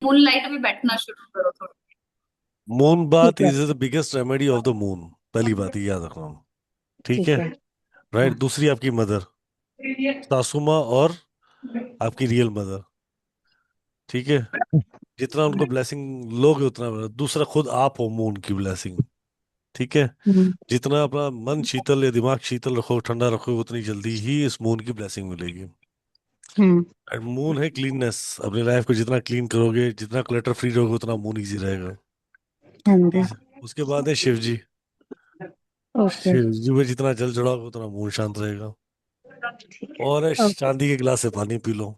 Moon light में बैठना शुरू करो थोड़ा। मून ठीक बाथ है। Is the biggest remedy of the moon. पहली बात ये याद रखना। ठीक ठीक है। है। राइट। दूसरी आपकी मदर, सासू माँ, और आपकी रियल मदर। ठीक है। जितना उनको ब्लेसिंग लोगे उतना दूसरा खुद आप हो मून की ब्लेसिंग। ठीक है। हम्म। जितना अपना मन शीतल या दिमाग शीतल रखो, ठंडा रखो, उतनी जल्दी ही इस मून की ब्लेसिंग मिलेगी। हम्म। एंड मून है क्लीननेस। अपनी लाइफ को जितना क्लीन करोगे, जितना क्लटर फ्री रहोगे, उतना मून इजी रहेगा। हाँ जी। ठीक है। उसके बाद है शिव जी। ओके। शिव जी में जितना जल चढ़ाओगे उतना मून शांत रहेगा। और है ओके। चांदी के गिलास से पानी पी लो।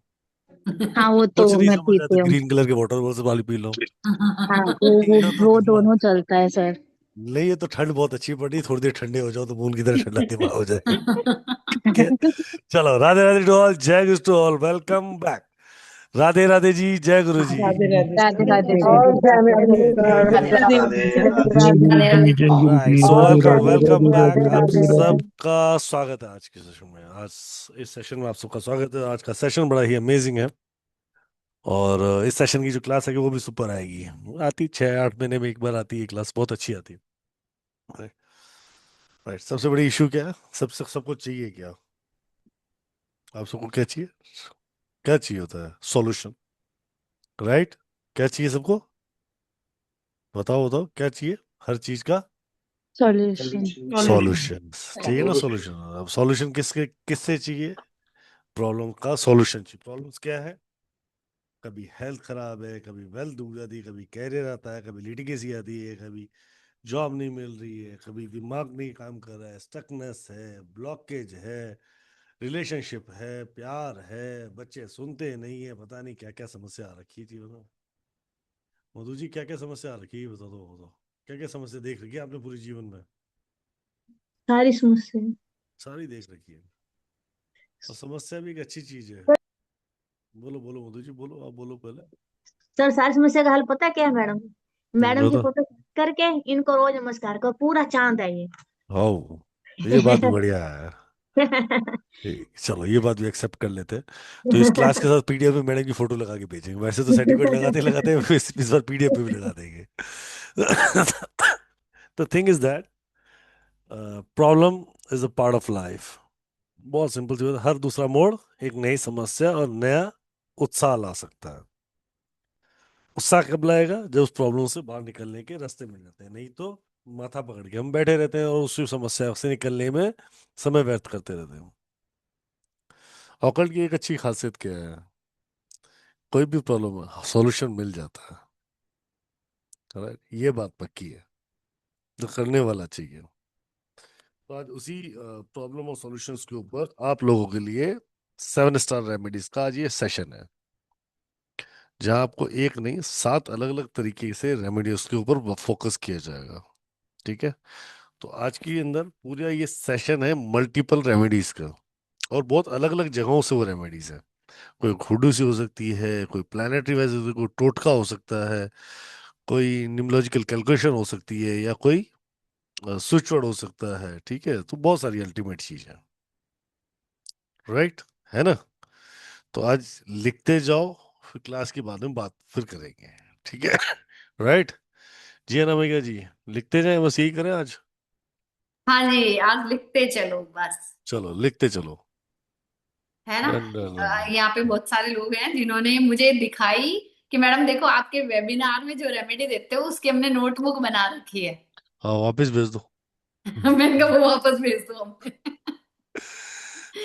हाँ, वो तो कुछ नहीं मैं समझ आता, पीती हूँ। ग्रीन कलर के वाटर से पानी पी लो। हाँ, वो वो पियो तो वो दिमाग। दोनों चलता है सर। नहीं, ये तो ठंड बहुत अच्छी पड़ी, थोड़ी देर ठंडे हो जाओ तो मून की तरह ठंडा दिमाग हो जाएगा। ठीक है। चलो, राधे राधे टू ऑल, जय गुरु to all, welcome back. Radhe Radhe ji, जय गुरु जी। राधे राधे राधे सर। राधे जी। और जय जय जय राधे गुरु राधे जी। राधे। राधे। राधे राधे राधे। राइट, सो और वेलकम जय गुरु वेलकम जी। बैक राधे आप राधे। सबका। स्वागत है आज के सेशन में। आज इस सेशन में आप सबका स्वागत है। आज का सेशन बड़ा ही अमेजिंग है। और इस सेशन की जो क्लास है वो भी सुपर आएगी। आती 6-8 महीने में एक बार आती है क्लास, बहुत अच्छी आती है। राइट। सबसे बड़ी इशू क्या है? सबसे सबको चाहिए क्या? आप सबको क्या चाहिए? क्या चाहिए होता है? सॉल्यूशन। राइट। क्या चाहिए सबको? बताओ बताओ, क्या चाहिए? हर चीज का सॉल्यूशन। सॉल्यूशन चाहिए ना। सॉल्यूशन, अब सॉल्यूशन किसके किससे चाहिए? प्रॉब्लम का सॉल्यूशन चाहिए। प्रॉब्लम्स क्या है? कभी हेल्थ खराब है, कभी वेल्थ डूब जाती है, कभी कैरियर आता है, कभी लिटिगेसी आती है, कभी जॉब नहीं मिल रही है, कभी दिमाग नहीं काम कर रहा है, स्टकनेस है, ब्लॉकेज है, रिलेशनशिप है, प्यार है, बच्चे सुनते नहीं है, पता नहीं क्या क्या समस्या आ रखी है जीवन में। मधु जी, क्या क्या समस्या आ रखी है बता दो, बताओ। क्या क्या समस्या देख रखी है आपने पूरे जीवन में? सारी समस्या। सारी देख रखी है। और समस्या भी एक अच्छी चीज है। बोलो बोलो मधु जी, बोलो, आप बोलो पहले। सर, सारी समस्या का हल पता है क्या है मैडम? मैडम की बताओ। फोटो करके इनको रोज नमस्कार करो, पूरा चांद है ये। हाँ, ये बात भी बढ़िया है। चलो, ये बात भी एक्सेप्ट कर लेते हैं। तो इस क्लास के साथ पीडीएफ में मैडम की फोटो लगा के भेजेंगे। वैसे तो सर्टिफिकेट लगाते लगाते हैं, इस बार पीडीएफ पे भी लगा देंगे। The thing is that problem is a part of life. बहुत सिंपल सी बात है, हर दूसरा मोड़ एक नई समस्या और नया उत्साह ला सकता है। उत्साह कब लाएगा? जब उस प्रॉब्लम से बाहर निकलने के रास्ते मिल जाते हैं। नहीं तो माथा पकड़ के हम बैठे रहते हैं और उसी समस्या से निकलने में समय व्यर्थ करते रहते हैं। ऑकल्ट की एक अच्छी खासियत क्या है? कोई भी प्रॉब्लम है, सॉल्यूशन मिल जाता है। Correct? ये बात पक्की है। जो करने वाला चाहिए। तो आज उसी प्रॉब्लम और सॉल्यूशंस के ऊपर आप लोगों के लिए 7 स्टार रेमेडीज का आज ये सेशन है, जहां आपको एक नहीं 7 अलग अलग तरीके से रेमेडीज के ऊपर फोकस किया जाएगा। ठीक है। तो आज के अंदर पूरा ये सेशन है मल्टीपल रेमेडीज का। और बहुत अलग अलग जगहों से वो रेमेडीज है। कोई हुडू से हो सकती है, कोई प्लानिटरी वाइज हो सकती है, कोई टोटका हो सकता है, कोई न्यूमोलॉजिकल कैलकुलेशन हो सकती है, या कोई स्विच वर्ड हो सकता है। ठीक है। तो बहुत सारी अल्टीमेट चीज है। राइट। है ना। तो आज लिखते जाओ, फिर क्लास के बाद में बात फिर करेंगे। ठीक है। राइट। जी है ना भैया जी? लिखते जाए, बस यही करें आज। हाँ जी, आज लिखते चलो बस। चलो लिखते चलो। है ना। Done done done. यहाँ पे बहुत सारे लोग हैं जिन्होंने मुझे दिखाई कि मैडम देखो, आपके वेबिनार में जो रेमेडी देते हो उसकी हमने नोटबुक बना रखी है। हाँ, वापस भेज दो। मैंने कहा वो वापस भेज दो हमने।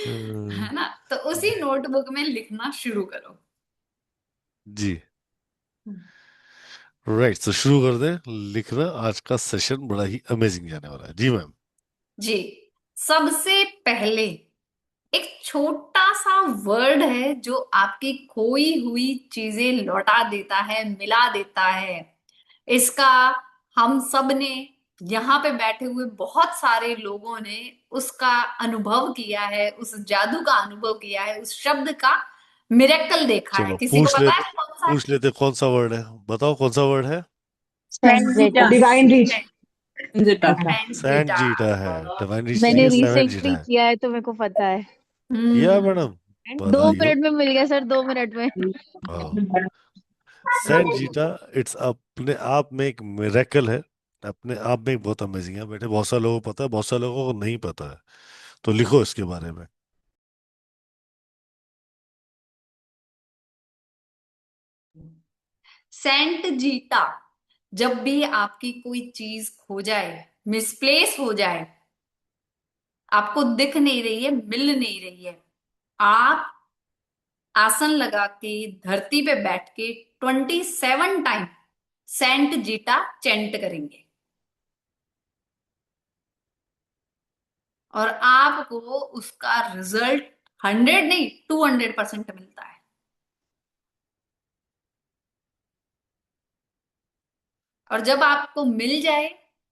हम्म, है ना। तो उसी नोटबुक में लिखना शुरू करो। जी। राइट, तो शुरू कर दे लिखना। आज का सेशन बड़ा ही अमेजिंग जाने वाला है। जी मैम। जी। सबसे पहले एक छोटा सा वर्ड है जो आपकी खोई हुई चीजें लौटा देता है, मिला देता है। इसका हम सब ने, यहाँ पे बैठे हुए बहुत सारे लोगों ने उसका अनुभव किया है, उस जादू का अनुभव किया है, उस शब्द का मिरेकल देखा है। चलो किसी को पता है कौन सा पूछ लेते कौन सा वर्ड है। बताओ कौन सा वर्ड है? सेंजेटा। Divine reach. है? जेटा। सैंड पेंजिटा। जीटा है। डिवाइन रीच नहीं मैंने है, सेवन जीटा रिसेंटली है। किया है तो मेरे को पता है। किया हम्म। मैडम? दो बधाई हो। मिनट में मिल गया सर, 2 मिनट में। हाँ। सेंट जीटा, इट्स अपने आप में एक मिरेकल है, अपने आप में एक बहुत अमेजिंग है बेटे। बहुत सारे लोगों को पता है, बहुत सारे लोगों को नहीं पता है। तो लिखो इसके बारे में। सेंट जीटा, जब भी आपकी कोई चीज खो जाए, मिसप्लेस हो जाए, आपको दिख नहीं रही है, मिल नहीं रही है, आप आसन लगा के धरती पे बैठ के 27 टाइम सेंट जीटा चेंट करेंगे, और आपको उसका रिजल्ट 100 नहीं, 200% मिलता है। और जब आपको मिल जाए,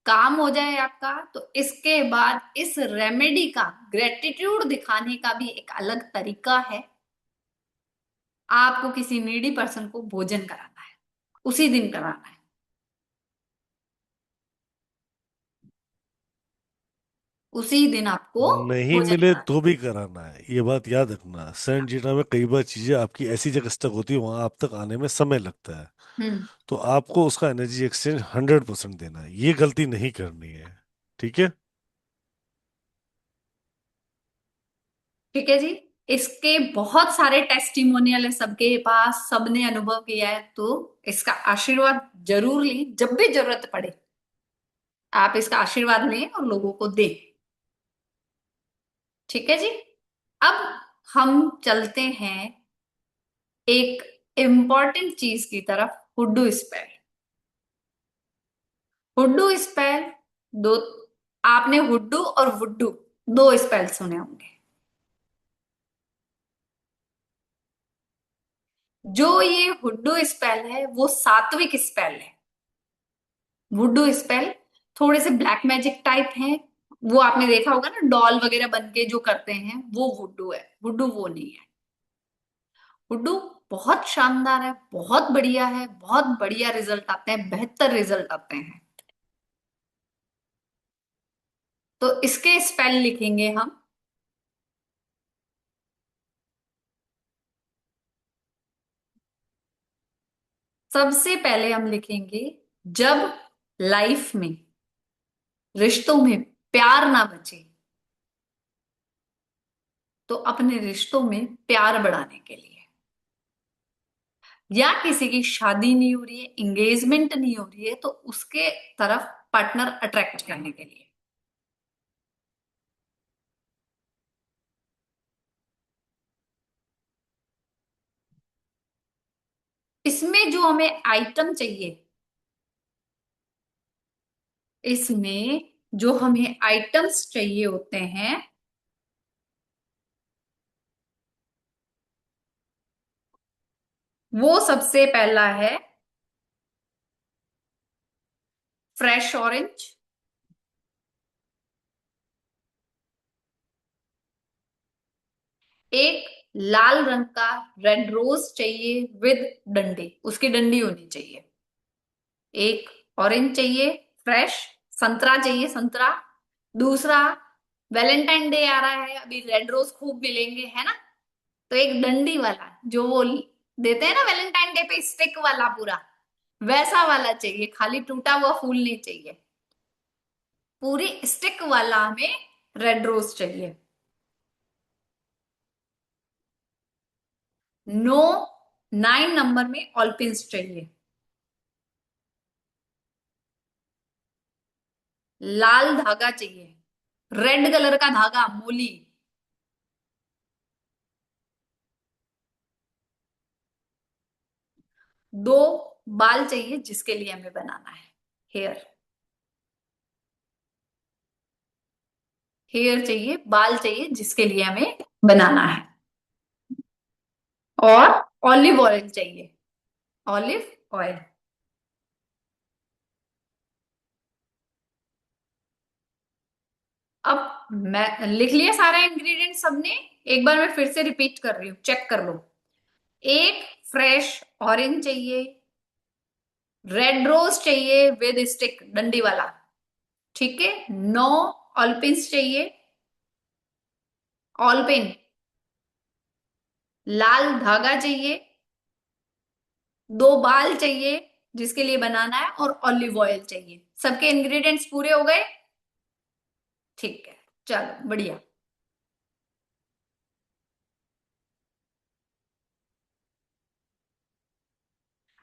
काम हो जाए आपका, तो इसके बाद इस रेमेडी का ग्रेटिट्यूड दिखाने का भी एक अलग तरीका है। आपको किसी नीडी पर्सन को भोजन कराना है, उसी दिन कराना है। उसी दिन आपको नहीं भोजन मिले कराना तो भी कराना है, ये बात याद रखना। सेंट जीटा में कई बार चीजें आपकी ऐसी जगह स्टक होती है, वहां आप तक आने में समय लगता है। है। तो आपको उसका एनर्जी एक्सचेंज 100% देना है, ये गलती नहीं करनी है। ठीक है। ठीक है जी। इसके बहुत सारे टेस्टिमोनियल है सबके पास, सबने अनुभव किया है, तो इसका आशीर्वाद जरूर लें। जब भी जरूरत पड़े आप इसका आशीर्वाद लें और लोगों को दें। ठीक है जी। अब हम चलते हैं एक इंपॉर्टेंट चीज की तरफ, हुड्डू स्पेल। हुड्डू स्पेल दो, आपने हुड्डू और वुड्डू दो स्पेल सुने होंगे। जो ये हुड्डू स्पेल है वो सात्विक स्पेल है। वुडू स्पेल थोड़े से ब्लैक मैजिक टाइप हैं। वो आपने देखा होगा ना, डॉल वगैरह बन के जो करते हैं, वो वुडू है। वुडू वो नहीं है। वुडू बहुत शानदार है, बहुत बढ़िया है, बहुत बढ़िया रिजल्ट आते हैं, बेहतर रिजल्ट आते हैं। तो इसके स्पेल लिखेंगे हम। सबसे पहले हम लिखेंगे, जब लाइफ में, रिश्तों में प्यार ना बचे, तो अपने रिश्तों में प्यार बढ़ाने के लिए, या किसी की शादी नहीं हो रही है, एंगेजमेंट नहीं हो रही है, तो उसके तरफ पार्टनर अट्रैक्ट करने के लिए। इसमें जो हमें आइटम चाहिए, इसमें जो हमें आइटम्स चाहिए होते हैं, वो सबसे पहला है फ्रेश ऑरेंज, एक लाल रंग का रेड रोज चाहिए विद डंडे, उसकी डंडी होनी चाहिए, एक ऑरेंज चाहिए फ्रेश, संतरा चाहिए संतरा, दूसरा वैलेंटाइन डे आ रहा है, अभी रेड रोज खूब मिलेंगे है ना, तो एक डंडी वाला जो वो देते हैं ना वैलेंटाइन डे पे, स्टिक वाला पूरा, वैसा वाला चाहिए, खाली टूटा हुआ फूल नहीं चाहिए, पूरी स्टिक वाला हमें रेड रोज चाहिए। नो 9 नंबर में ऑलपिन्स चाहिए, लाल धागा चाहिए, रेड कलर का धागा मोली, दो बाल चाहिए जिसके लिए हमें बनाना है हेयर, हेयर चाहिए, बाल चाहिए जिसके लिए हमें बनाना है, और ऑलिव ऑयल चाहिए, ऑलिव ऑयल। अब मैं लिख लिया सारा इंग्रेडिएंट सबने, एक बार मैं फिर से रिपीट कर रही हूँ, चेक कर लो। एक फ्रेश ऑरेंज चाहिए, रेड रोज चाहिए विद स्टिक डंडी वाला, ठीक है, 9 ऑलपिन्स चाहिए, ऑलपिन, लाल धागा चाहिए, दो बाल चाहिए जिसके लिए बनाना है, और ऑलिव ऑयल चाहिए। सबके इंग्रेडिएंट्स पूरे हो गए? ठीक है, चलो बढ़िया।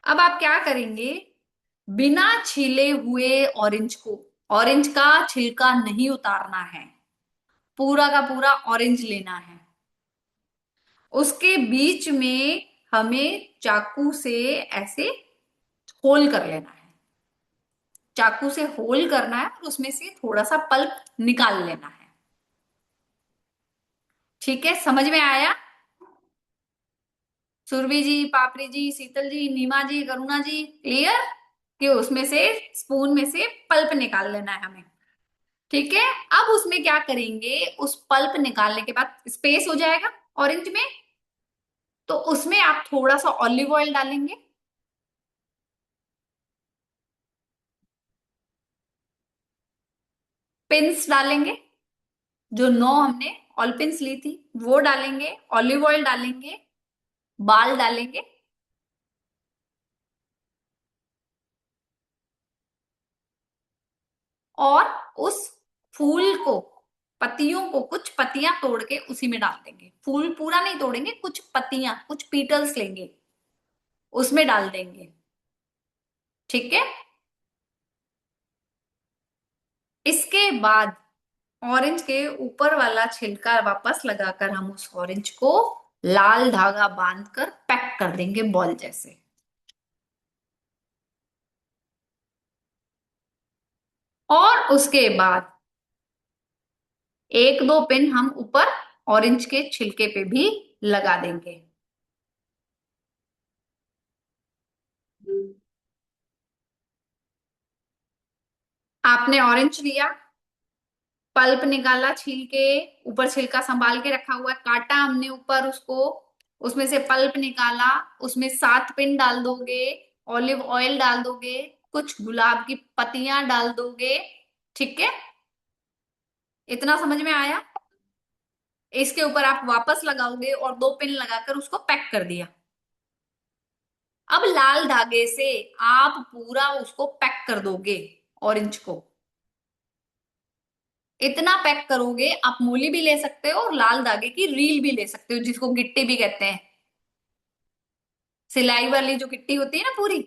अब आप क्या करेंगे, बिना छीले हुए ऑरेंज को, ऑरेंज का छिलका नहीं उतारना है, पूरा का पूरा ऑरेंज लेना है। उसके बीच में हमें चाकू से ऐसे होल कर लेना है, चाकू से होल करना है और उसमें से थोड़ा सा पल्प निकाल लेना है। ठीक है, समझ में आया? सुरभि जी, पापड़ी जी, शीतल जी, नीमा जी, करुणा जी, क्लियर? कि उसमें से, स्पून में से पल्प निकाल लेना है हमें। ठीक है, अब उसमें क्या करेंगे, उस पल्प निकालने के बाद स्पेस हो जाएगा ऑरेंज में, तो उसमें आप थोड़ा सा ऑलिव ऑयल डालेंगे, पिंस डालेंगे, जो 9 हमने ऑल पिंस ली थी वो डालेंगे, ऑलिव ऑयल डालेंगे, बाल डालेंगे, और उस फूल को, पत्तियों को, कुछ पत्तियां तोड़ के उसी में डाल देंगे। फूल पूरा नहीं तोड़ेंगे, कुछ पत्तियां, कुछ पीटल्स लेंगे, उसमें डाल देंगे। ठीक है, इसके बाद ऑरेंज के ऊपर वाला छिलका वापस लगाकर हम उस ऑरेंज को लाल धागा बांधकर पैक कर देंगे बॉल जैसे। और उसके बाद एक दो पिन हम ऊपर ऑरेंज के छिलके पे भी लगा देंगे। आपने ऑरेंज लिया, पल्प निकाला छील के, ऊपर छिलका संभाल के रखा हुआ है, काटा हमने ऊपर उसको, उसमें से पल्प निकाला, उसमें 7 पिन डाल दोगे, ऑलिव ऑयल डाल दोगे, कुछ गुलाब की पत्तियां डाल दोगे। ठीक है, इतना समझ में आया? इसके ऊपर आप वापस लगाओगे और 2 पिन लगाकर उसको पैक कर दिया। अब लाल धागे से आप पूरा उसको पैक कर दोगे ऑरेंज को। इतना पैक करोगे, आप मूली भी ले सकते हो और लाल धागे की रील भी ले सकते हो, जिसको गिट्टी भी कहते हैं, सिलाई वाली जो गिट्टी होती है ना पूरी,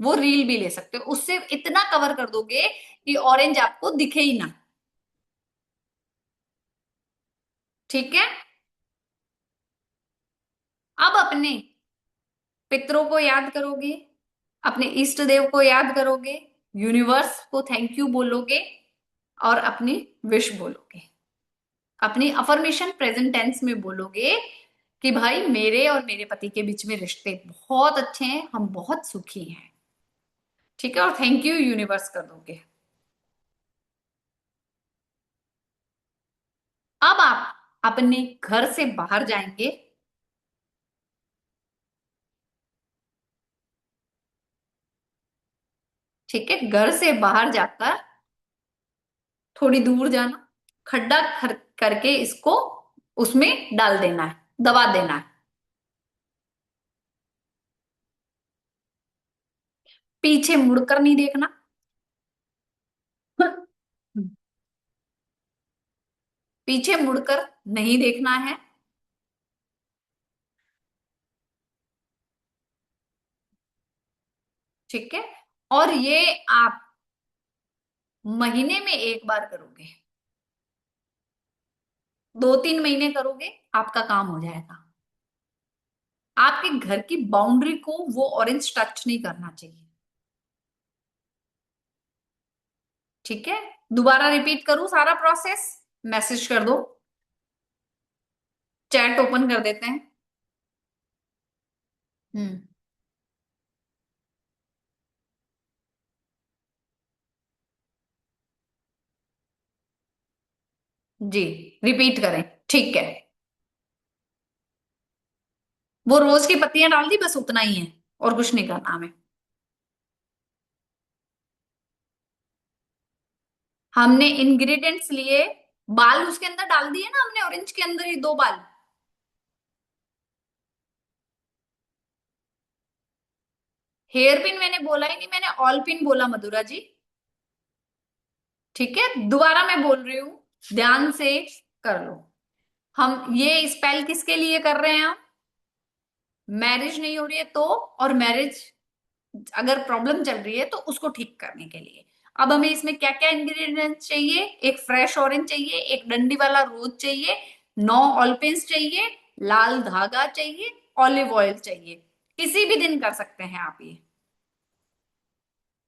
वो रील भी ले सकते हो। उससे इतना कवर कर दोगे कि ऑरेंज आपको दिखे ही ना। ठीक है, अब अपने पितरों को याद करोगे, अपने इष्ट देव को याद करोगे, यूनिवर्स को थैंक यू बोलोगे, और अपनी विश बोलोगे। अपनी अफर्मेशन प्रेजेंट टेंस में बोलोगे कि भाई मेरे और मेरे पति के बीच में रिश्ते बहुत अच्छे हैं, हम बहुत सुखी हैं। ठीक है, और थैंक यू यूनिवर्स कर दोगे। अब आप अपने घर से बाहर जाएंगे। ठीक है, घर से बाहर जाकर थोड़ी दूर जाना, खड्डा करके इसको उसमें डाल देना है, दबा देना है। पीछे मुड़कर नहीं देखना। पीछे मुड़कर नहीं देखना है। ठीक है, और ये आप महीने में एक बार करोगे, 2-3 महीने करोगे, आपका काम हो जाएगा। आपके घर की बाउंड्री को वो ऑरेंज टच नहीं करना चाहिए। ठीक है, दोबारा रिपीट करूं सारा प्रोसेस? मैसेज कर दो, चैट ओपन कर देते हैं। हम्म, जी, रिपीट करें। ठीक है, वो रोज की पत्तियां डाल दी, बस उतना ही है, और कुछ नहीं करना हमें। हमने इंग्रेडिएंट्स लिए, बाल उसके अंदर डाल दिए ना हमने, ऑरेंज के अंदर ही 2 बाल। हेयर पिन मैंने बोला ही नहीं, मैंने ऑल पिन बोला मधुरा जी। ठीक है, दोबारा मैं बोल रही हूं, ध्यान से कर लो। हम ये स्पेल किसके लिए कर रहे हैं? हम मैरिज नहीं हो रही है तो, और मैरिज अगर प्रॉब्लम चल रही है तो उसको ठीक करने के लिए। अब हमें इसमें क्या क्या इंग्रेडिएंट्स चाहिए? एक फ्रेश ऑरेंज चाहिए, एक डंडी वाला रोज चाहिए, 9 ऑलपिन्स चाहिए, लाल धागा चाहिए, ऑलिव ऑयल चाहिए। किसी भी दिन कर सकते हैं आप ये।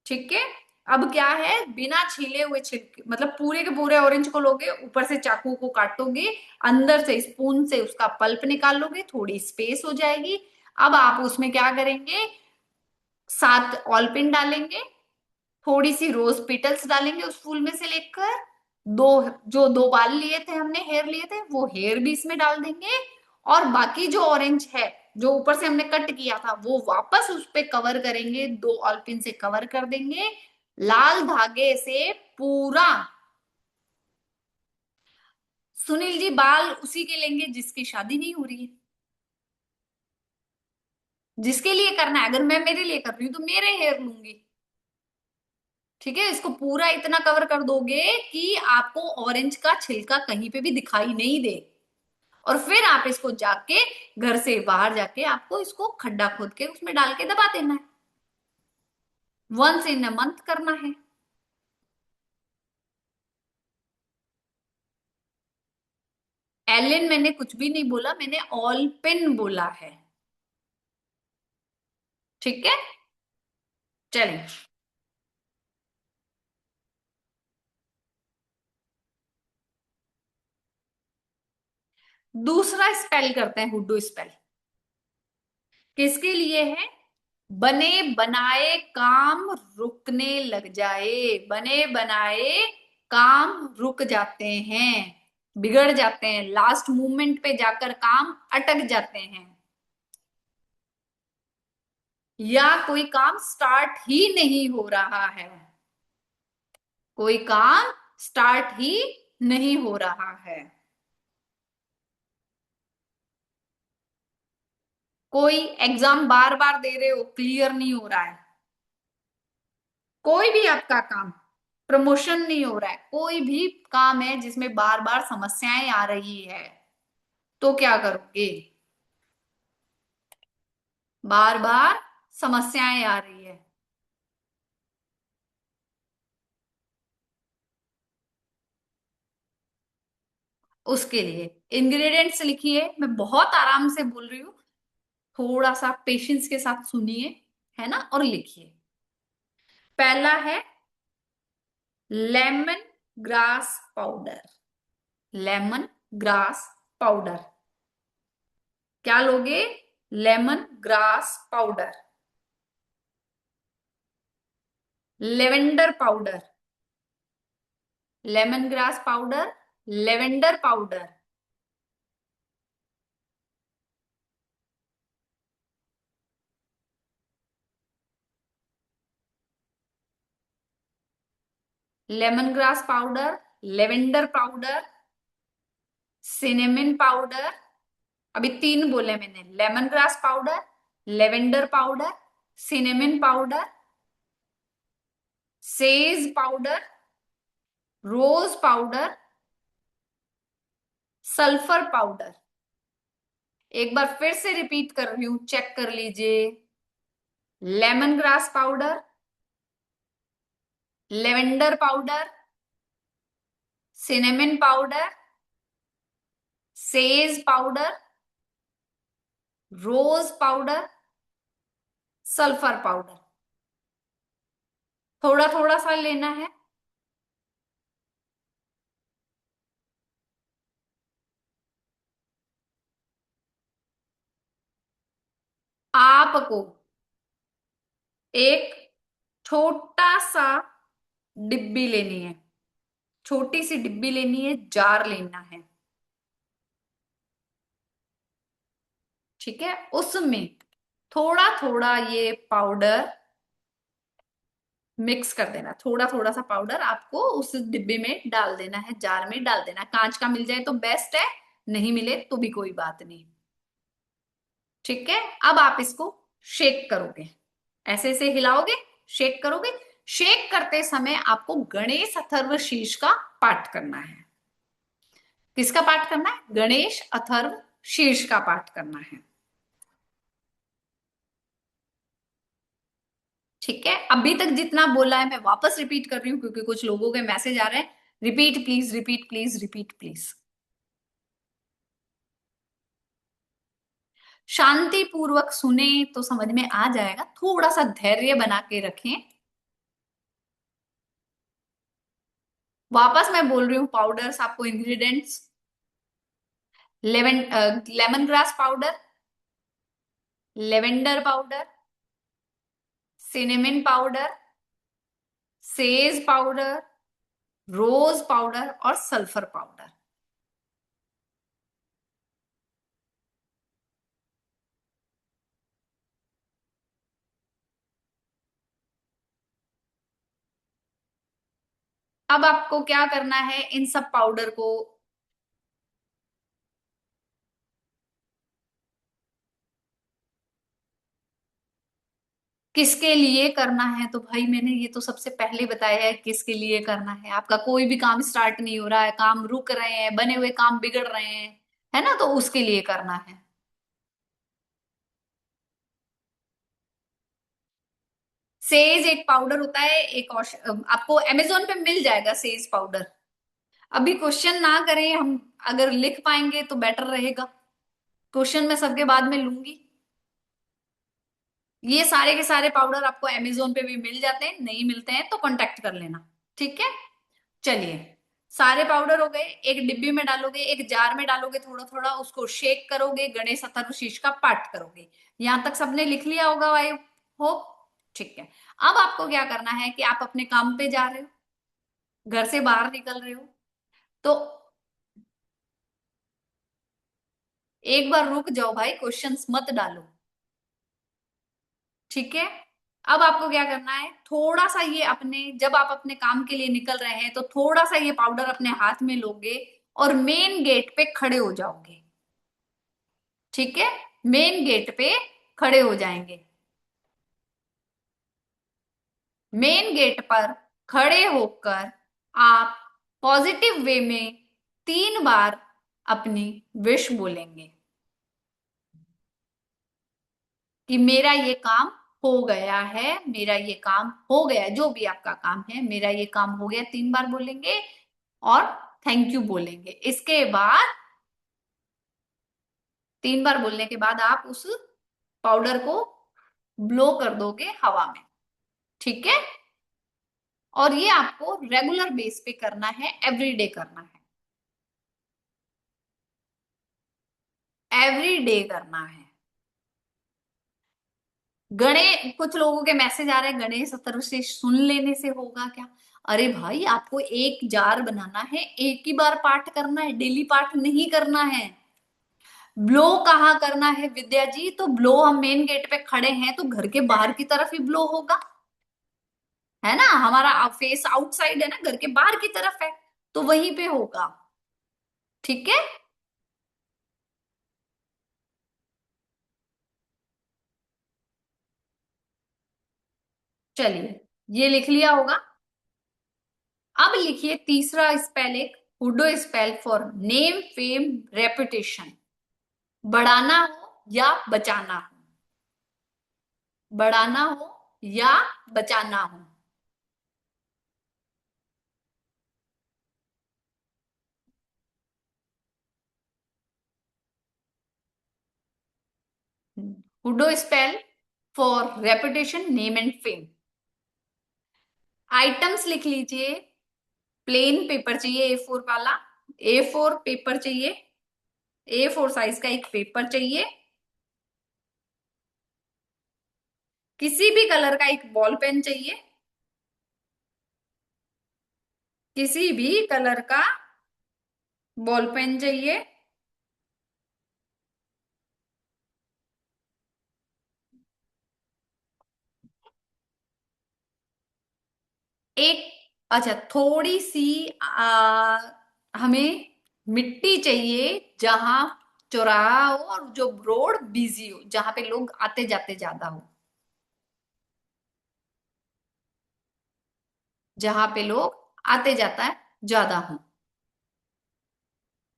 ठीक है। अब क्या है, बिना छीले हुए छिलके मतलब पूरे के पूरे ऑरेंज को लोगे, ऊपर से चाकू को काटोगे, अंदर से स्पून से उसका पल्प निकाल लोगे, थोड़ी स्पेस हो जाएगी। अब आप उसमें क्या करेंगे, 7 ऑलपिन डालेंगे, थोड़ी सी रोज पेटल्स डालेंगे उस फूल में से लेकर, दो, जो 2 बाल लिए थे हमने, हेयर लिए थे, वो हेयर भी इसमें डाल देंगे। और बाकी जो ऑरेंज है, जो ऊपर से हमने कट किया था, वो वापस उस पे कवर करेंगे, 2 ऑलपिन से कवर कर देंगे, लाल धागे से पूरा। सुनील जी, बाल उसी के लेंगे जिसकी शादी नहीं हो रही है, जिसके लिए करना है। अगर मैं मेरे लिए कर रही हूँ तो मेरे हेयर लूंगी। ठीक है, इसको पूरा इतना कवर कर दोगे कि आपको ऑरेंज का छिलका कहीं पे भी दिखाई नहीं दे। और फिर आप इसको जाके, घर से बाहर जाके आपको इसको खड्डा खोद के उसमें डाल के दबा देना है। वंस इन अ मंथ करना है। एलिन मैंने कुछ भी नहीं बोला, मैंने ऑल पिन बोला है। ठीक है, चलिए दूसरा स्पेल करते हैं, हुड्डू स्पेल। किसके लिए है? बने बनाए काम रुकने लग जाए, बने बनाए काम रुक जाते हैं, बिगड़ जाते हैं, लास्ट मोमेंट पे जाकर काम अटक जाते हैं, या कोई काम स्टार्ट ही नहीं हो रहा है, कोई काम स्टार्ट ही नहीं हो रहा है, कोई एग्जाम बार बार दे रहे हो, क्लियर नहीं हो रहा है, कोई भी आपका काम, प्रमोशन नहीं हो रहा है, कोई भी काम है जिसमें बार बार समस्याएं आ रही है, तो क्या करोगे? बार बार समस्याएं आ रही है, उसके लिए इंग्रेडिएंट्स लिखिए। मैं बहुत आराम से बोल रही हूँ, थोड़ा सा पेशेंस के साथ सुनिए, है ना, और लिखिए। पहला है lemon grass powder. Lemon grass powder, क्या लोगे? Lemon grass powder. Lavender powder, lemon grass powder, lavender powder, lemon grass powder, lavender powder, cinnamon powder. अभी 3 बोले मैंने, lemon grass powder, lavender powder, cinnamon powder, sage powder, rose powder, sulphur powder. एक बार फिर से repeat कर रही हूं, चेक कर लीजिए। Lemon grass powder, lavender powder, cinnamon powder, sage powder, rose powder, sulphur powder. थोड़ा थोड़ा सा लेना है। आपको एक छोटा सा डिब्बी लेनी है, छोटी सी डिब्बी लेनी है, जार लेना है। ठीक है, उसमें थोड़ा थोड़ा ये पाउडर मिक्स कर देना, थोड़ा थोड़ा सा पाउडर आपको उस डिब्बे में डाल देना है, जार में डाल देना। कांच का मिल जाए तो बेस्ट है, नहीं मिले तो भी कोई बात नहीं। ठीक है, अब आप इसको शेक करोगे ऐसे ऐसे हिलाओगे, शेक करोगे। शेक करते समय आपको गणेश अथर्व शीर्ष का पाठ करना है। किसका पाठ करना है? गणेश अथर्व शीर्ष का पाठ करना है। ठीक है, अभी तक जितना बोला है मैं वापस रिपीट कर रही हूं, क्योंकि कुछ लोगों के मैसेज आ रहे हैं। Repeat please, repeat please, repeat please. शांति पूर्वक सुने तो समझ में आ जाएगा, थोड़ा सा धैर्य बना के रखें। वापस मैं बोल रही हूँ, पाउडर्स आपको ingredients: lemon grass powder, lavender powder, cinnamon powder, sage powder, rose powder और सल्फर पाउडर। अब आपको क्या करना है, इन सब पाउडर को किसके लिए करना है, तो भाई मैंने ये तो सबसे पहले बताया है किसके लिए करना है। आपका कोई भी काम स्टार्ट नहीं हो रहा है, काम रुक रहे हैं, बने हुए काम बिगड़ रहे हैं, है ना, तो उसके लिए करना है। सेज एक पाउडर होता है, एक आपको अमेजोन पे मिल जाएगा सेज पाउडर। अभी क्वेश्चन ना करें हम, अगर लिख पाएंगे तो बेटर रहेगा। क्वेश्चन मैं सबके बाद में लूंगी। ये सारे के सारे पाउडर आपको अमेजोन पे भी मिल जाते हैं, नहीं मिलते हैं तो कांटेक्ट कर लेना। ठीक है, चलिए। सारे पाउडर हो गए, एक डिब्बी में डालोगे, एक जार में डालोगे, थोड़ा थोड़ा उसको शेक करोगे, गणेश अथर्व शीर्ष का पाठ करोगे। यहां तक सबने लिख लिया होगा, आई होप। ठीक है, अब आपको क्या करना है कि आप अपने काम पे जा रहे हो, घर से बाहर निकल रहे हो, तो एक बार रुक जाओ भाई, क्वेश्चंस मत डालो। ठीक है, अब आपको क्या करना है, थोड़ा सा ये अपने, जब आप अपने काम के लिए निकल रहे हैं तो थोड़ा सा ये पाउडर अपने हाथ में लोगे और मेन गेट पे खड़े हो जाओगे। ठीक है, मेन गेट पे खड़े हो जाएंगे। मेन गेट पर खड़े होकर आप पॉजिटिव वे में 3 बार अपनी विश बोलेंगे कि मेरा ये काम हो गया है, मेरा ये काम हो गया, जो भी आपका काम है, मेरा ये काम हो गया, 3 बार बोलेंगे और थैंक यू बोलेंगे। इसके बाद 3 बार बोलने के बाद आप उस पाउडर को ब्लो कर दोगे हवा में। ठीक है, और ये आपको रेगुलर बेस पे करना है, एवरीडे करना है, एवरी डे करना है। कुछ लोगों के मैसेज आ रहे हैं, गणेश अथर्व से सुन लेने से होगा क्या? अरे भाई, आपको एक जार बनाना है, एक ही बार पाठ करना है, डेली पाठ नहीं करना है। ब्लो कहाँ करना है विद्या जी? तो ब्लो हम मेन गेट पे खड़े हैं तो घर के बाहर की तरफ ही ब्लो होगा, है ना, हमारा फेस आउटसाइड है ना, घर के बाहर की तरफ है, तो वहीं पे होगा। ठीक है, चलिए, ये लिख लिया होगा। अब लिखिए तीसरा स्पेल, एक hoodoo spell for name fame reputation. बढ़ाना हो या बचाना हो, बढ़ाना हो या बचाना हो। Hoodoo spell for reputation, name and fame. Items लिख लीजिए। प्लेन पेपर चाहिए, A4 वाला, A4 पेपर चाहिए, A4 साइज का एक पेपर चाहिए। किसी भी कलर का एक बॉल पेन चाहिए, किसी भी कलर का बॉल पेन चाहिए। एक, अच्छा, थोड़ी सी हमें मिट्टी चाहिए, जहां चौराहा हो और जो रोड बिजी हो, जहां पे लोग आते जाते ज्यादा हो। जहां पे लोग आते जाता है ज्यादा हो।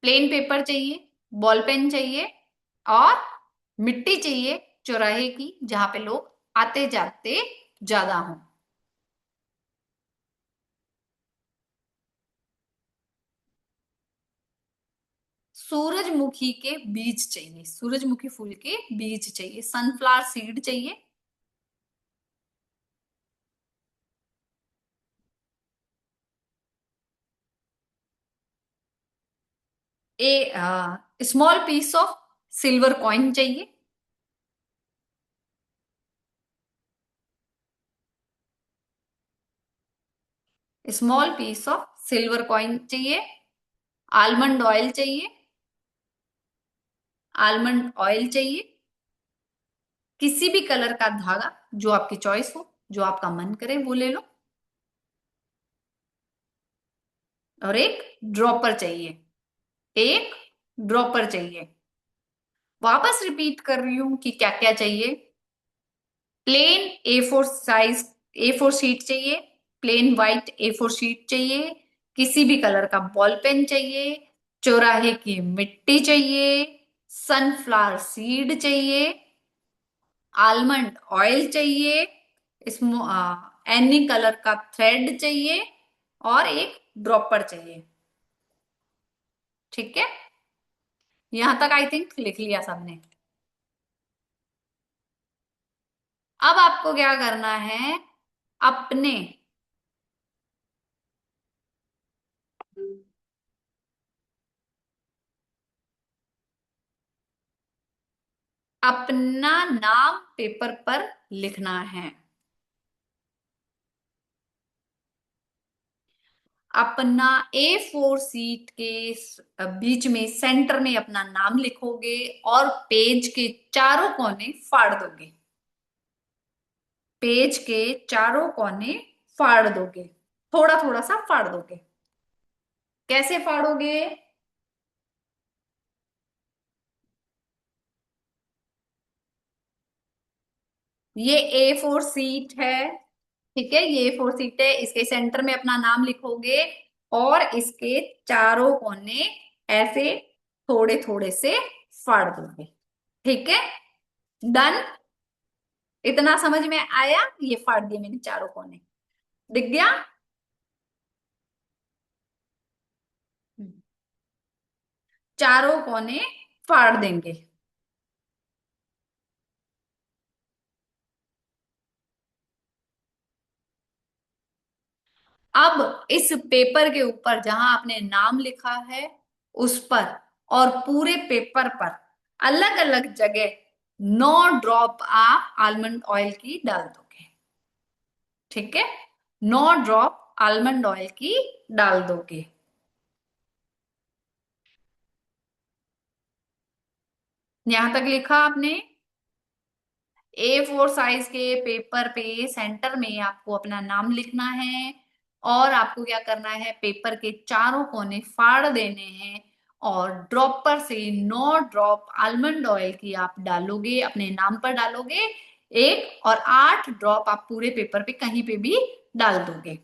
प्लेन पेपर चाहिए, बॉल पेन चाहिए, और मिट्टी चाहिए चौराहे की जहां पे लोग आते जाते ज्यादा हो। सूरजमुखी के बीज चाहिए, सूरजमुखी फूल के बीज चाहिए, सनफ्लावर सीड चाहिए। A small piece of silver coin चाहिए। Small piece of silver coin चाहिए। आलमंड ऑयल चाहिए। आलमंड ऑयल चाहिए। किसी भी कलर का धागा जो आपकी चॉइस हो, जो आपका मन करे वो ले लो। और एक ड्रॉपर चाहिए। एक ड्रॉपर चाहिए। वापस रिपीट कर रही हूं कि क्या क्या चाहिए। Plain A4 size A4 sheet चाहिए। प्लेन व्हाइट A4 शीट चाहिए। किसी भी कलर का बॉल पेन चाहिए। चौराहे की मिट्टी चाहिए। सनफ्लावर सीड चाहिए। आलमंड ऑयल चाहिए। इसमें एनी कलर का थ्रेड चाहिए। और एक ड्रॉपर चाहिए। ठीक है, यहां तक आई थिंक लिख लिया सबने। अब आपको क्या करना है, अपने अपना नाम पेपर पर लिखना है। अपना A4 सीट के बीच में सेंटर में अपना नाम लिखोगे और पेज के चारों कोने फाड़ दोगे। पेज के चारों कोने फाड़ दोगे, थोड़ा थोड़ा सा फाड़ दोगे। कैसे फाड़ोगे? ये A4 सीट है, ठीक है, ये A4 सीट है, इसके सेंटर में अपना नाम लिखोगे और इसके चारों कोने ऐसे थोड़े थोड़े से फाड़ दोगे। ठीक है, डन। इतना समझ में आया? ये फाड़ दिए मैंने चारों कोने, दिख गया? चारों कोने फाड़ देंगे। अब इस पेपर के ऊपर जहां आपने नाम लिखा है उस पर और पूरे पेपर पर अलग अलग जगह 9 ड्रॉप आप आलमंड ऑयल की डाल दोगे। ठीक है, 9 ड्रॉप आलमंड ऑयल की डाल दोगे। यहां तक लिखा आपने? A4 साइज के पेपर पे सेंटर में आपको अपना नाम लिखना है और आपको क्या करना है, पेपर के चारों कोने फाड़ देने हैं और ड्रॉपर से 9 ड्रॉप आलमंड ऑयल की आप डालोगे, अपने नाम पर डालोगे एक, और 8 ड्रॉप आप पूरे पेपर पे कहीं पे भी डाल दोगे।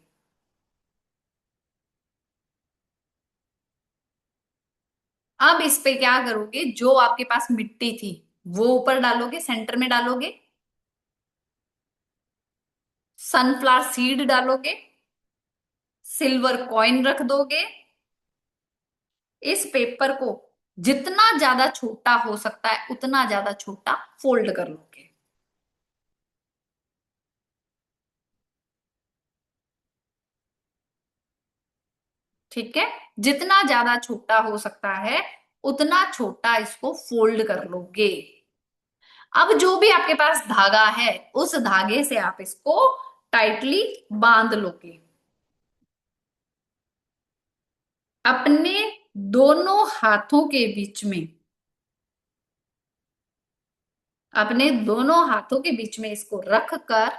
अब इस पे क्या करोगे, जो आपके पास मिट्टी थी वो ऊपर डालोगे, सेंटर में डालोगे। सनफ्लावर सीड डालोगे। सिल्वर कॉइन रख दोगे। इस पेपर को जितना ज्यादा छोटा हो सकता है उतना ज्यादा छोटा फोल्ड कर लोगे। ठीक है, जितना ज्यादा छोटा हो सकता है उतना छोटा इसको फोल्ड कर लोगे। अब जो भी आपके पास धागा है उस धागे से आप इसको टाइटली बांध लोगे। अपने दोनों हाथों के बीच में, अपने दोनों हाथों के बीच में इसको रख कर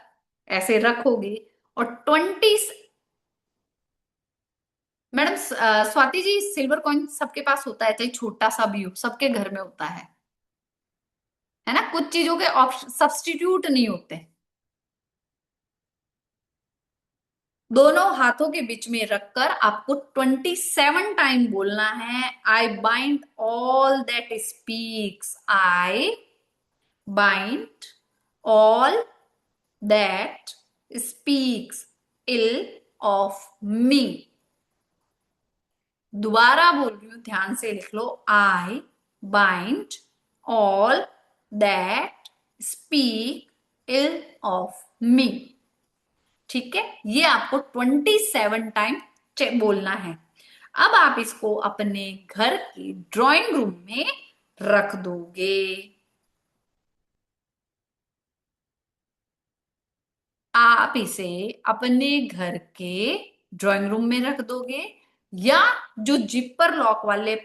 ऐसे रखोगे और 20। Madam Swati ji, silver coin सबके पास होता है, चाहे छोटा सा भी हो, सबके घर में होता है ना? कुछ चीजों के ऑप्शन सब्स्टिट्यूट नहीं होते। दोनों हाथों के बीच में रखकर आपको 27 टाइम बोलना है, I bind all that speaks, I bind all that speaks ill of me. दोबारा बोल रही हूं, ध्यान से लिख लो, I bind all that speak ill of me. ठीक है, ये आपको 27 टाइम बोलना है। अब आप इसको अपने घर के ड्राइंग रूम में रख दोगे। आप इसे अपने घर के ड्राइंग रूम में रख दोगे, या जो जिपर लॉक वाले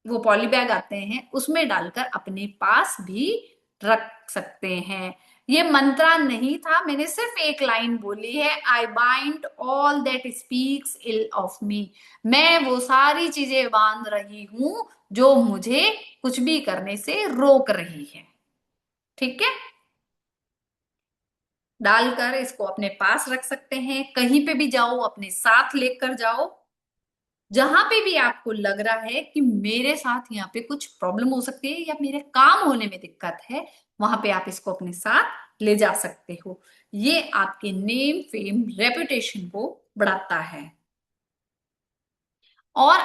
वो पॉली बैग आते हैं उसमें डालकर अपने पास भी रख सकते हैं। ये मंत्रा नहीं था, मैंने सिर्फ एक लाइन बोली है, I bind all that speaks ill of me. मैं वो सारी चीजें बांध रही हूं जो मुझे कुछ भी करने से रोक रही है। ठीक है, डालकर इसको अपने पास रख सकते हैं, कहीं पे भी जाओ अपने साथ लेकर जाओ। जहां पे भी आपको लग रहा है कि मेरे साथ यहाँ पे कुछ प्रॉब्लम हो सकती है या मेरे काम होने में दिक्कत है, वहां पे आप इसको अपने साथ ले जा सकते हो। ये आपके नेम फेम रेपुटेशन को बढ़ाता है और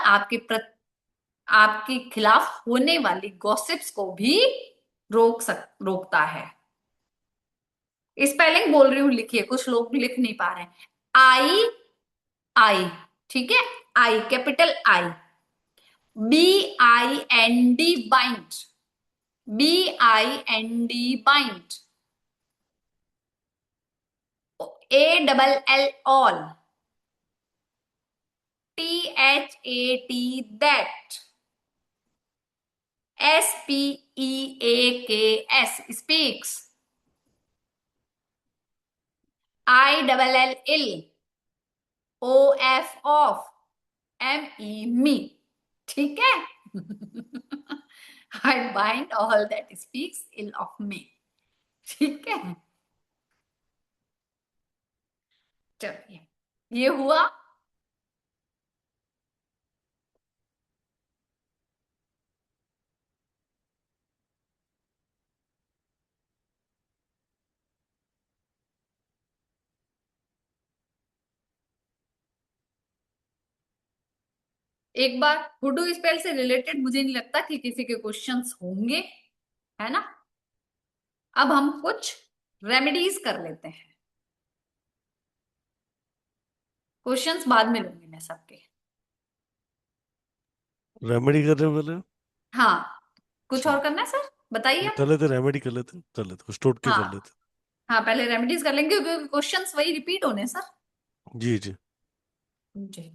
आपके खिलाफ होने वाली गॉसिप्स को भी रोकता है। स्पेलिंग बोल रही हूं, लिखिए, कुछ लोग लिख नहीं पा रहे हैं। आई, आई, ठीक है, I, capital I, BIND bind, BIND bind, ALL all, THAT that, SPEAKS speaks, ILLIL, OF of, ME me. ठीक है। I bind all that speaks ill of me. ठीक है, चलिए, ये हुआ। एक बार हुडू स्पेल से रिलेटेड मुझे नहीं लगता कि किसी के क्वेश्चंस होंगे, है ना। अब हम कुछ रेमेडीज कर लेते हैं, क्वेश्चंस बाद में लूंगी मैं सबके। रेमेडी कर रहे हो बोले? हाँ, कुछ और ठीक, करना है सर, बताइए आप। कर लेते, रेमेडी कर लेते कुछ टोटके कर हाँ, लेते। हाँ, पहले रेमेडीज कर लेंगे क्योंकि क्वेश्चंस वही रिपीट होने हैं, सर। जी जी। जी।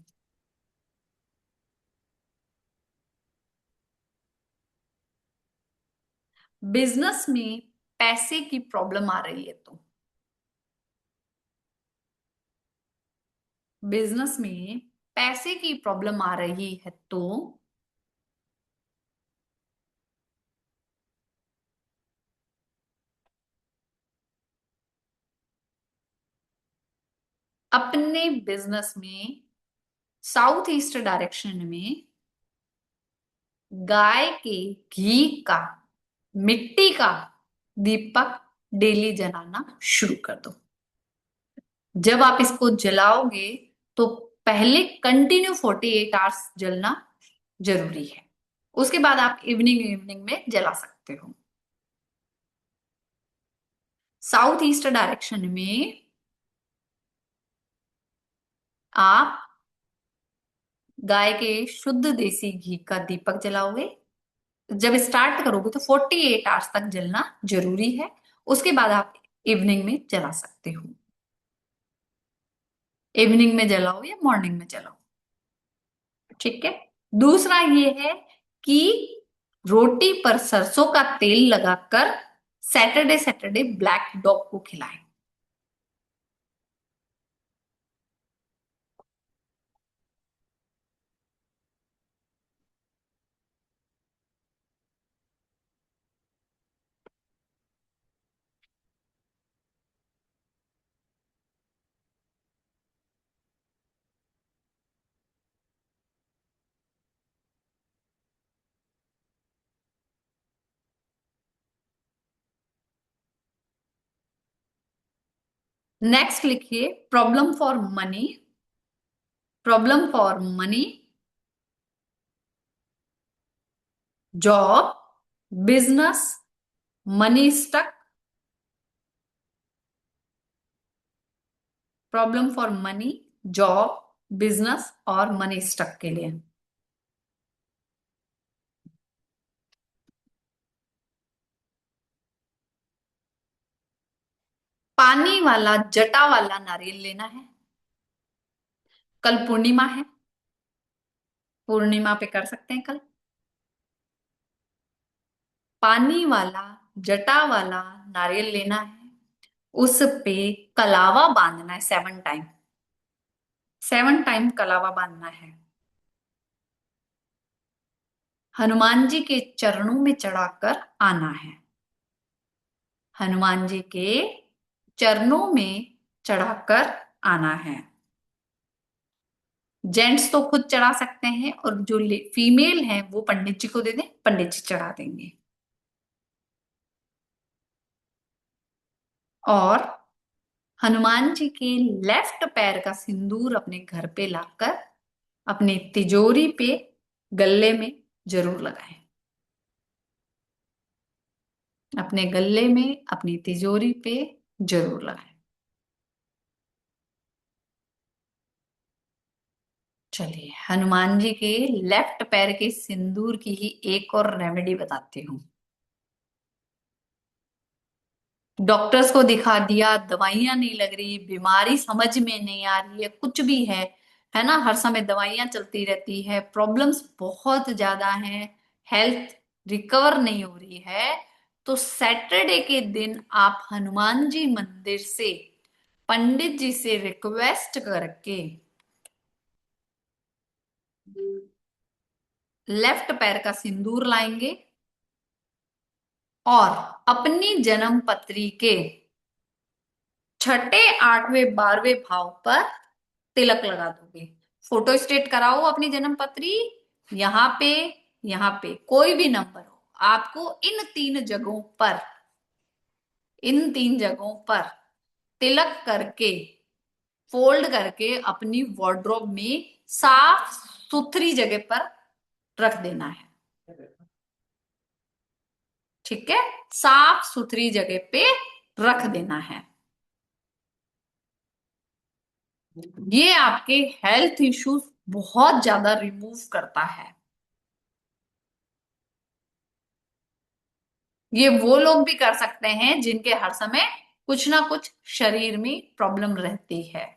बिजनेस में पैसे की प्रॉब्लम आ रही है तो, बिजनेस में पैसे की प्रॉब्लम आ रही है तो अपने बिजनेस में साउथ ईस्ट डायरेक्शन में गाय के घी का, मिट्टी का दीपक डेली जलाना शुरू कर दो। जब आप इसको जलाओगे तो पहले कंटिन्यू 48 आवर्स जलना जरूरी है, उसके बाद आप इवनिंग इवनिंग में जला सकते हो। साउथ ईस्ट डायरेक्शन में आप गाय के शुद्ध देसी घी का दीपक जलाओगे। जब स्टार्ट करोगे तो 48 आवर्स तक जलना जरूरी है, उसके बाद आप इवनिंग में जला सकते हो। इवनिंग में जलाओ या मॉर्निंग में जलाओ। ठीक है। दूसरा ये है कि रोटी पर सरसों का तेल लगाकर सैटरडे सैटरडे ब्लैक डॉग को खिलाएं। नेक्स्ट लिखिए problem for money, problem for money, job, business, money stuck. Problem for money, job, business और मनी स्टक के लिए। पानी वाला जटा वाला नारियल लेना है। कल पूर्णिमा है, पूर्णिमा पे कर सकते हैं कल। पानी वाला जटा वाला नारियल लेना है, उस पे कलावा बांधना है 7 टाइम, 7 टाइम कलावा बांधना है। हनुमान जी के चरणों में चढ़ाकर आना है। हनुमान जी के चरणों में चढ़ाकर आना है। जेंट्स तो खुद चढ़ा सकते हैं और जो फीमेल है वो पंडित जी को दे दें, पंडित जी चढ़ा देंगे। और हनुमान जी के लेफ्ट पैर का सिंदूर अपने घर पे लाकर अपने तिजोरी पे गले में जरूर लगाएं। अपने गले में अपनी तिजोरी पे जरूर लगाएं। चलिए हनुमान जी के लेफ्ट पैर के सिंदूर की ही एक और रेमेडी बताती हूँ। डॉक्टर्स को दिखा दिया, दवाइयां नहीं लग रही, बीमारी समझ में नहीं आ रही है, कुछ भी है ना, हर समय दवाइयां चलती रहती है, प्रॉब्लम्स बहुत ज्यादा हैं, हेल्थ रिकवर नहीं हो रही है, तो सैटरडे के दिन आप हनुमान जी मंदिर से पंडित जी से रिक्वेस्ट करके लेफ्ट पैर का सिंदूर लाएंगे और अपनी जन्म पत्री के छठे, आठवें, 12वें भाव पर तिलक लगा दोगे। फोटो स्टेट कराओ अपनी जन्म पत्री, यहाँ पे, यहाँ पे कोई भी नंबर हो, आपको इन 3 जगहों पर तिलक करके फोल्ड करके अपनी वार्डरोब में साफ सुथरी जगह पर रख देना है। ठीक है, साफ सुथरी जगह पे रख देना है। ये आपके हेल्थ इश्यूज बहुत ज्यादा रिमूव करता है। ये वो लोग भी कर सकते हैं जिनके हर समय कुछ ना कुछ शरीर में प्रॉब्लम रहती है।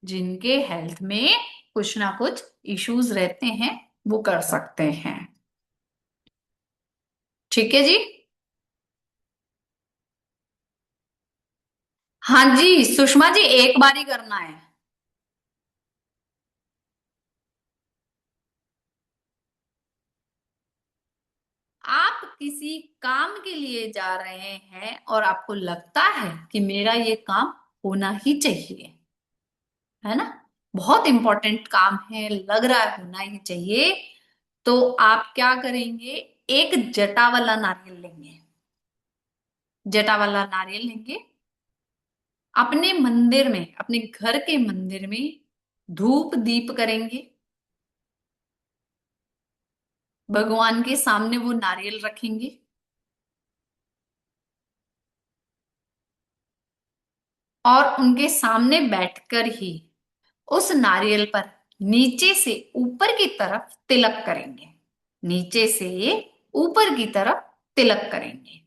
जिनके हेल्थ में कुछ ना कुछ इश्यूज रहते हैं वो कर सकते हैं। ठीक है जी। हाँ जी सुषमा जी, एक बार ही करना है। आप किसी काम के लिए जा रहे हैं और आपको लगता है कि मेरा ये काम होना ही चाहिए, है ना, बहुत इंपॉर्टेंट काम है, लग रहा है होना ही चाहिए, तो आप क्या करेंगे, एक जटा वाला नारियल लेंगे। जटा वाला नारियल लेंगे, अपने मंदिर में, अपने घर के मंदिर में धूप दीप करेंगे, भगवान के सामने वो नारियल रखेंगे और उनके सामने बैठकर ही उस नारियल पर नीचे से ऊपर की तरफ तिलक करेंगे। नीचे से ऊपर की तरफ तिलक करेंगे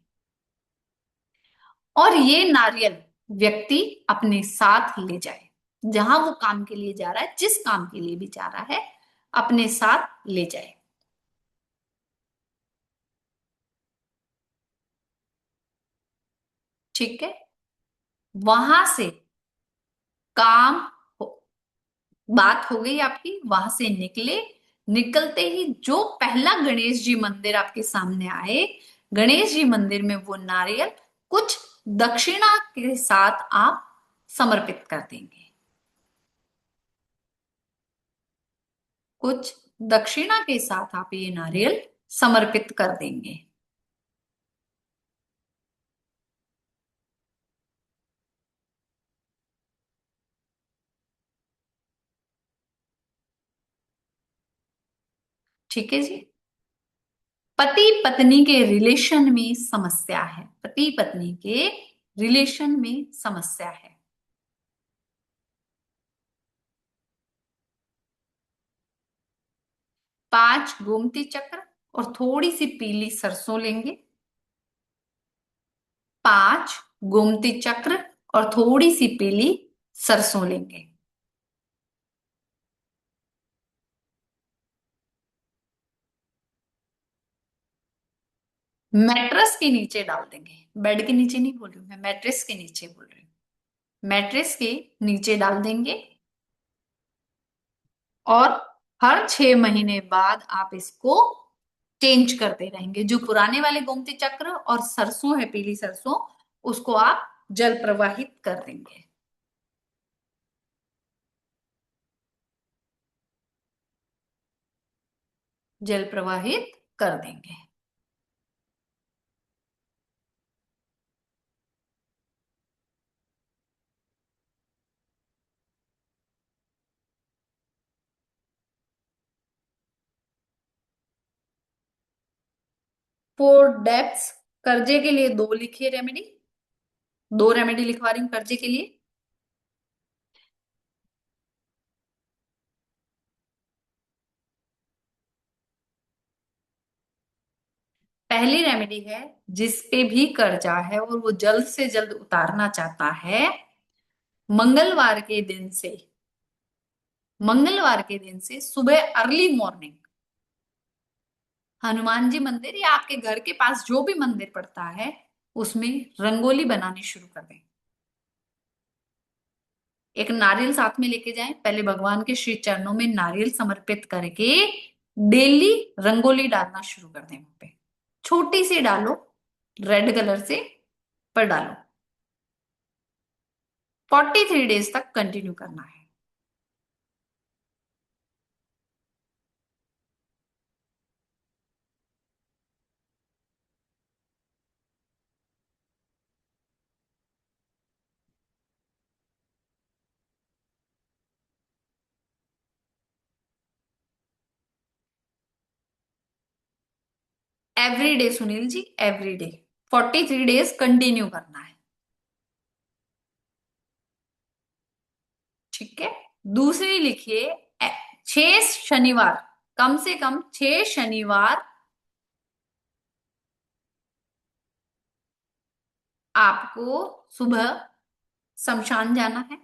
और ये नारियल व्यक्ति अपने साथ ले जाए, जहां वो काम के लिए जा रहा है, जिस काम के लिए भी जा रहा है, अपने साथ ले जाए। ठीक है, वहां से काम हो, बात हो गई आपकी, वहां से निकले, निकलते ही जो पहला गणेश जी मंदिर आपके सामने आए, गणेश जी मंदिर में वो नारियल कुछ दक्षिणा के साथ आप समर्पित कर देंगे। कुछ दक्षिणा के साथ आप ये नारियल समर्पित कर देंगे। ठीक है जी। पति पत्नी के रिलेशन में समस्या है, पति पत्नी के रिलेशन में समस्या है। 5 गोमती चक्र और थोड़ी सी पीली सरसों लेंगे। 5 गोमती चक्र और थोड़ी सी पीली सरसों लेंगे। मैट्रेस के नीचे डाल देंगे, बेड के नीचे नहीं बोल रही हूं मैं, मैट्रेस के नीचे बोल रही हूँ। मैट्रेस के नीचे डाल देंगे और हर 6 महीने बाद आप इसको चेंज करते रहेंगे। जो पुराने वाले गोमती चक्र और सरसों है, पीली सरसों, उसको आप जल प्रवाहित कर देंगे। जल प्रवाहित कर देंगे। 4 डेप्स, कर्जे के लिए 2 लिखिए रेमेडी। 2 रेमेडी लिखवा रही हूँ कर्जे के लिए। पहली रेमेडी है, जिस पे भी कर्जा है और वो जल्द से जल्द उतारना चाहता है, मंगलवार के दिन से, मंगलवार के दिन से सुबह अर्ली मॉर्निंग हनुमान जी मंदिर या आपके घर के पास जो भी मंदिर पड़ता है उसमें रंगोली बनानी शुरू कर दें। एक नारियल साथ में लेके जाएं, पहले भगवान के श्री चरणों में नारियल समर्पित करके डेली रंगोली डालना शुरू कर दें वहां पे। छोटी सी डालो, रेड कलर से, पर डालो। 43 डेज तक कंटिन्यू करना है। Every day Sunil ji, every day 43 days continue करना है। ठीक है। दूसरी लिखिए, 6 शनिवार, कम से कम 6 शनिवार आपको सुबह शमशान जाना है।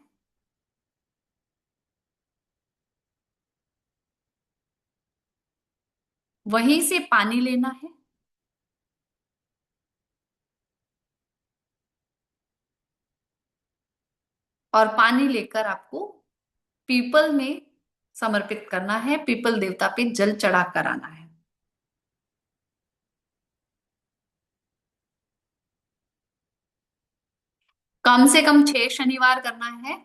वहीं से पानी लेना है और पानी लेकर आपको पीपल में समर्पित करना है, पीपल देवता पे जल चढ़ा कर आना है। कम से कम 6 शनिवार करना है।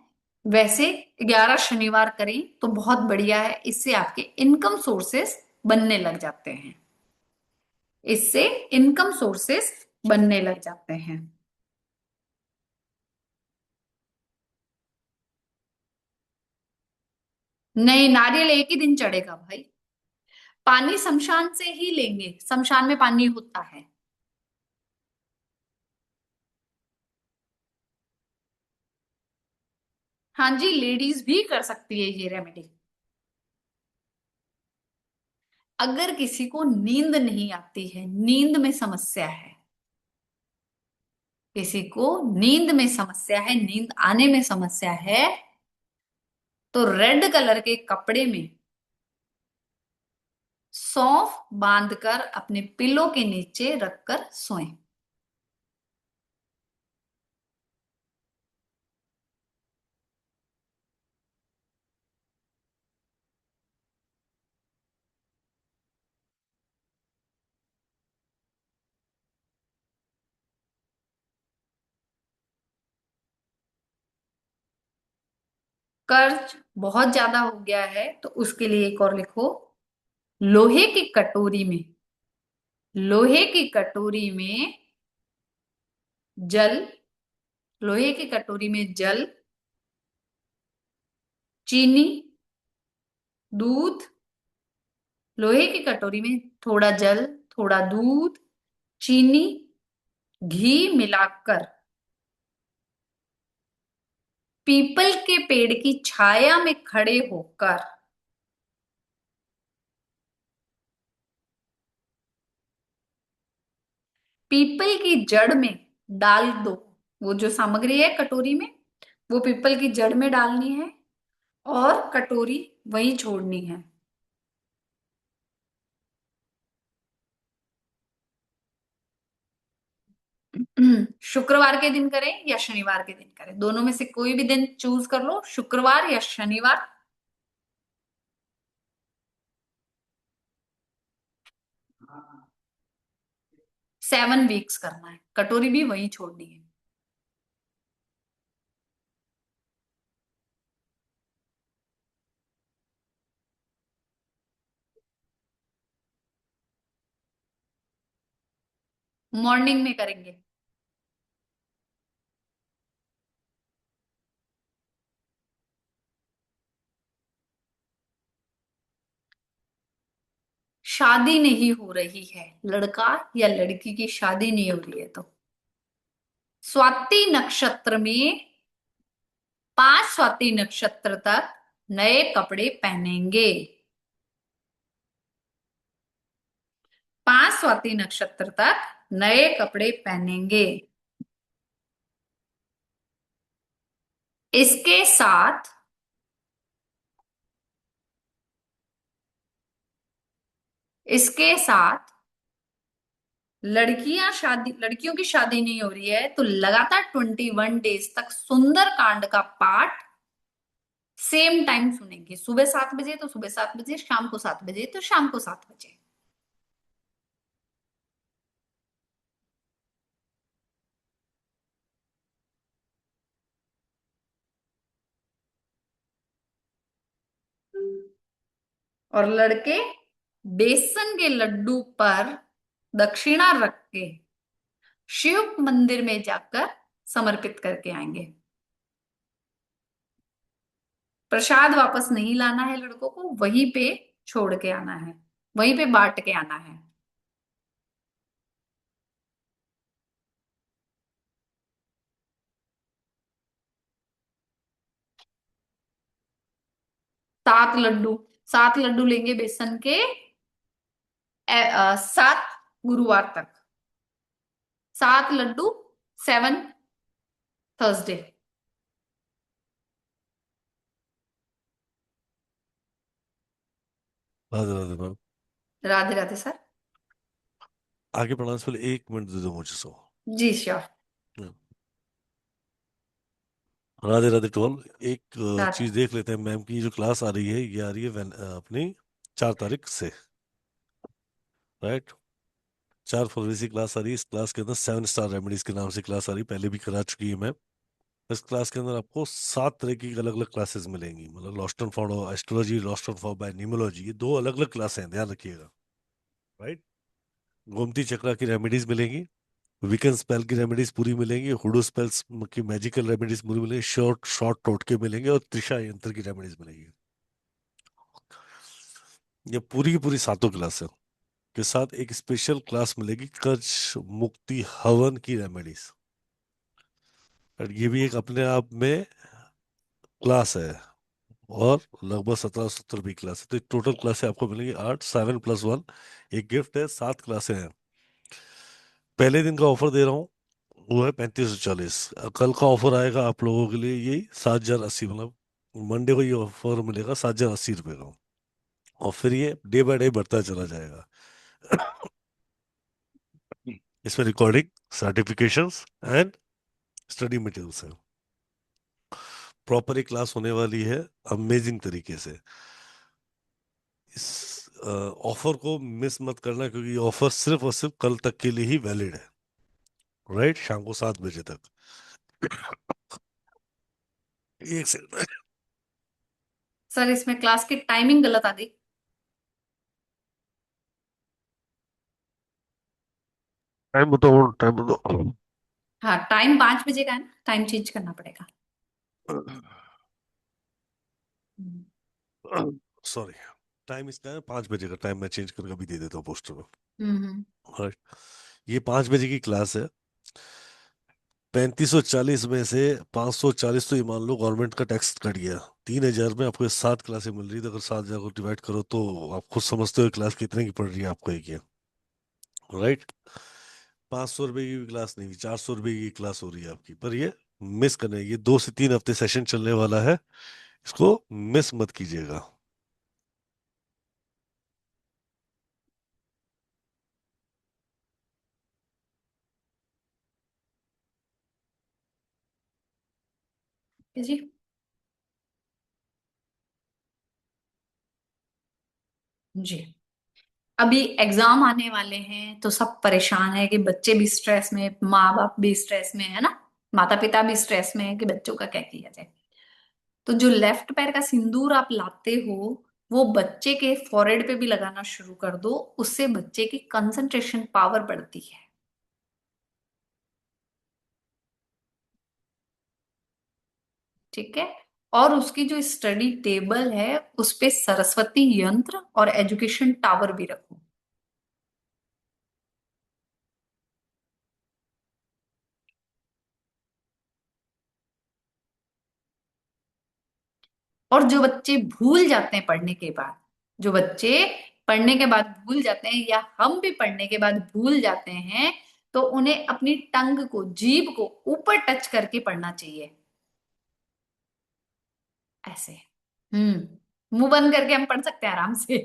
वैसे 11 शनिवार करें तो बहुत बढ़िया है, इससे आपके इनकम सोर्सेस बनने लग जाते हैं। इससे इनकम सोर्सेस बनने लग जाते हैं। नहीं, नारियल एक ही दिन चढ़ेगा भाई। पानी शमशान से ही लेंगे, शमशान में पानी होता है। हाँ जी, लेडीज भी कर सकती है ये रेमेडी। अगर किसी को नींद नहीं आती है, नींद में समस्या है, किसी को नींद में समस्या है, नींद आने में समस्या है, तो रेड कलर के कपड़े में सौंफ बांधकर अपने पिलो के नीचे रखकर सोएं। कर्ज बहुत ज्यादा हो गया है तो उसके लिए एक और लिखो, लोहे की कटोरी में लोहे की कटोरी में जल, लोहे की कटोरी में जल, चीनी, दूध, लोहे की कटोरी में थोड़ा जल, थोड़ा दूध, चीनी, घी मिलाकर पीपल के पेड़ की छाया में खड़े होकर पीपल की जड़ में डाल दो। वो जो सामग्री है कटोरी में, वो पीपल की जड़ में डालनी है और कटोरी वहीं छोड़नी है। शुक्रवार के दिन करें या शनिवार के दिन करें, दोनों में से कोई भी दिन चूज कर लो, शुक्रवार या शनिवार। 7 वीक्स करना है, कटोरी भी वहीं छोड़नी है। मॉर्निंग में करेंगे। शादी नहीं हो रही है, लड़का या लड़की की शादी नहीं हो रही है तो स्वाति नक्षत्र में 5 स्वाति नक्षत्र तक नए कपड़े पहनेंगे। 5 स्वाति नक्षत्र तक नए कपड़े पहनेंगे। इसके साथ इसके साथ लड़कियों की शादी नहीं हो रही है तो लगातार 21 डेज तक सुंदर कांड का पाठ सेम टाइम सुनेंगे। सुबह 7 बजे तो सुबह 7 बजे, शाम को 7 बजे तो शाम को 7 बजे। और लड़के बेसन के लड्डू पर दक्षिणा रख के शिव मंदिर में जाकर समर्पित करके आएंगे। प्रसाद वापस नहीं लाना है, लड़कों को वहीं पे छोड़ के आना है, वहीं पे बांट के आना है। सात लड्डू, 7 लड्डू लेंगे बेसन के, 7 गुरुवार तक, 7 लड्डू, 7 Thursday. Radhe Radhe ma'am. Radhe Radhe sir. आगे बढ़ाने से पहले 1 मिनट दे दो मुझे सो। जी श्योर। राधे राधे टोल। एक राधे। चीज देख लेते हैं, मैम की जो क्लास आ रही है ये आ रही है अपनी 4 तारीख से, राइट। 4 फरवरी से क्लास आ रही है। इस क्लास के अंदर 7 स्टार रेमेडीज के नाम से क्लास आ रही है, पहले भी करा चुकी है मैम। इस क्लास के अंदर आपको 7 तरह की अलग अलग क्लासेस मिलेंगी, मतलब lost and found astrology, lost and found by numerology, ये दो अलग अलग क्लासें हैं, ध्यान रखिएगा, राइट। गोमती चक्रा की रेमेडीज मिलेंगी, वीकेंड स्पेल की रेमेडीज पूरी मिलेंगी, हुडू स्पेल्स की मैजिकल रेमेडीज पूरी मिलेंगी, शॉर्ट शॉर्ट टोटके मिलेंगे और त्रिशा यंत्र की रेमेडीज मिलेंगी। ये पूरी की पूरी 7 क्लास के साथ एक स्पेशल क्लास मिलेगी कर्ज मुक्ति हवन की रेमेडीज। और ये भी एक अपने आप में क्लास है, और लगभग 1770 क्लास है, तो टोटल क्लासें आपको मिलेंगी 8, 7+1 एक गिफ्ट है, 7 क्लासें हैं। पहले दिन का ऑफर दे रहा हूँ, वो है 3540। कल का ऑफर आएगा आप लोगों के लिए यही 7,080, मतलब मंडे को ये ऑफर मिलेगा 7,080 रुपये का। और फिर ये डे बाय डे बढ़ता चला जाएगा। इसमें recording, certifications and study materials है। प्रॉपर एक क्लास होने वाली है, अमेजिंग तरीके से। इस ऑफर को मिस मत करना, क्योंकि ये ऑफर सिर्फ और सिर्फ कल तक के लिए ही वैलिड है, राइट, शाम को 7 बजे तक। एक सेकंड। सर इसमें क्लास की, टाइमिंग गलत आ गई। टाइम बताओ, टाइम बताओ। हाँ, टाइम 5 बजे का है ना, टाइम चेंज करना पड़ेगा। हम्म। सॉरी, टाइम इसका है 5 बजे का। टाइम मैं चेंज करके अभी दे देता हूँ पोस्टर में। हम्म। राइट। ये 5 बजे की क्लास है। 3540 में से 540 तो ये मान लो गवर्नमेंट का टैक्स कट गया। 3000 में आपको ये 7 क्लासें मिल रही थी। अगर 7 हजार को डिवाइड करो तो आप खुद समझते हो क्लास कितने की पड़ रही है आपको एक ये। राइट। 500 रुपए की भी क्लास नहीं, 400 रुपए की क्लास हो रही है आपकी। पर ये मिस करना है, ये 2 से 3 हफ्ते सेशन चलने वाला है। इसको मिस मत कीजिएगा। जी। जी। अभी एग्जाम आने वाले हैं तो सब परेशान है कि बच्चे भी स्ट्रेस में, माँ बाप भी स्ट्रेस में है ना, माता पिता भी स्ट्रेस में है कि बच्चों का क्या किया जाए। तो जो लेफ्ट पैर का सिंदूर आप लाते हो, वो बच्चे के फॉrehead पे भी लगाना शुरू कर दो। उससे बच्चे की कंसंट्रेशन पावर बढ़ती है। ठीक है। और उसकी जो स्टडी टेबल है उस पे सरस्वती यंत्र और एजुकेशन टावर भी रखो। और जो बच्चे भूल जाते हैं पढ़ने के बाद, जो बच्चे पढ़ने के बाद भूल जाते हैं, या हम भी पढ़ने के बाद भूल जाते हैं, तो उन्हें अपनी टंग को, जीभ को ऊपर टच करके पढ़ना चाहिए। ऐसे। मुंह बंद करके हम पढ़ सकते हैं आराम से।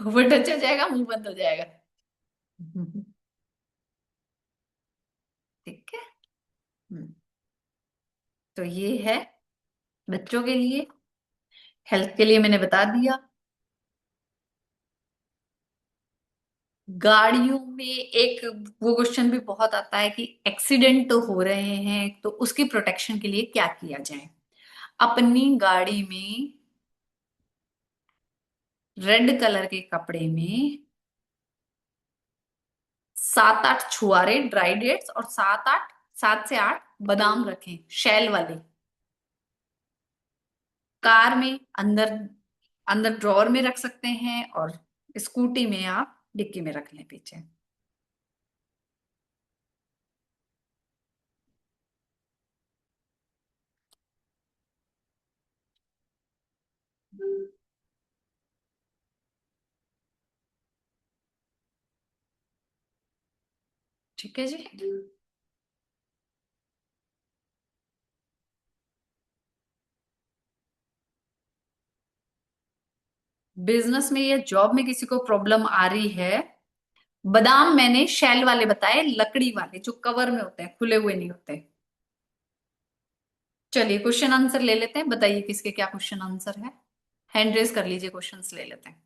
ऊपर टच हो जाएगा, मुंह बंद हो जाएगा। ठीक है। हम्म। तो ये है बच्चों के लिए। हेल्थ के लिए मैंने बता दिया। गाड़ियों में एक वो क्वेश्चन भी बहुत आता है कि एक्सीडेंट तो हो रहे हैं, तो उसकी प्रोटेक्शन के लिए क्या किया जाए। अपनी गाड़ी में रेड कलर के कपड़े में 7-8 छुआरे ड्राई डेट्स और 7 से 8 बादाम रखें, शेल वाले। कार में अंदर अंदर ड्रॉअर में रख सकते हैं, और स्कूटी में आप डिक्की में रख लें पीछे। ठीक है जी। बिजनेस में या जॉब में किसी को प्रॉब्लम आ रही है, बादाम मैंने शेल वाले बताए, लकड़ी वाले जो कवर में होते हैं, खुले हुए नहीं होते। चलिए क्वेश्चन आंसर ले लेते हैं, बताइए किसके क्या क्वेश्चन आंसर है। हैंड रेज कर लीजिए, क्वेश्चंस ले लेते हैं।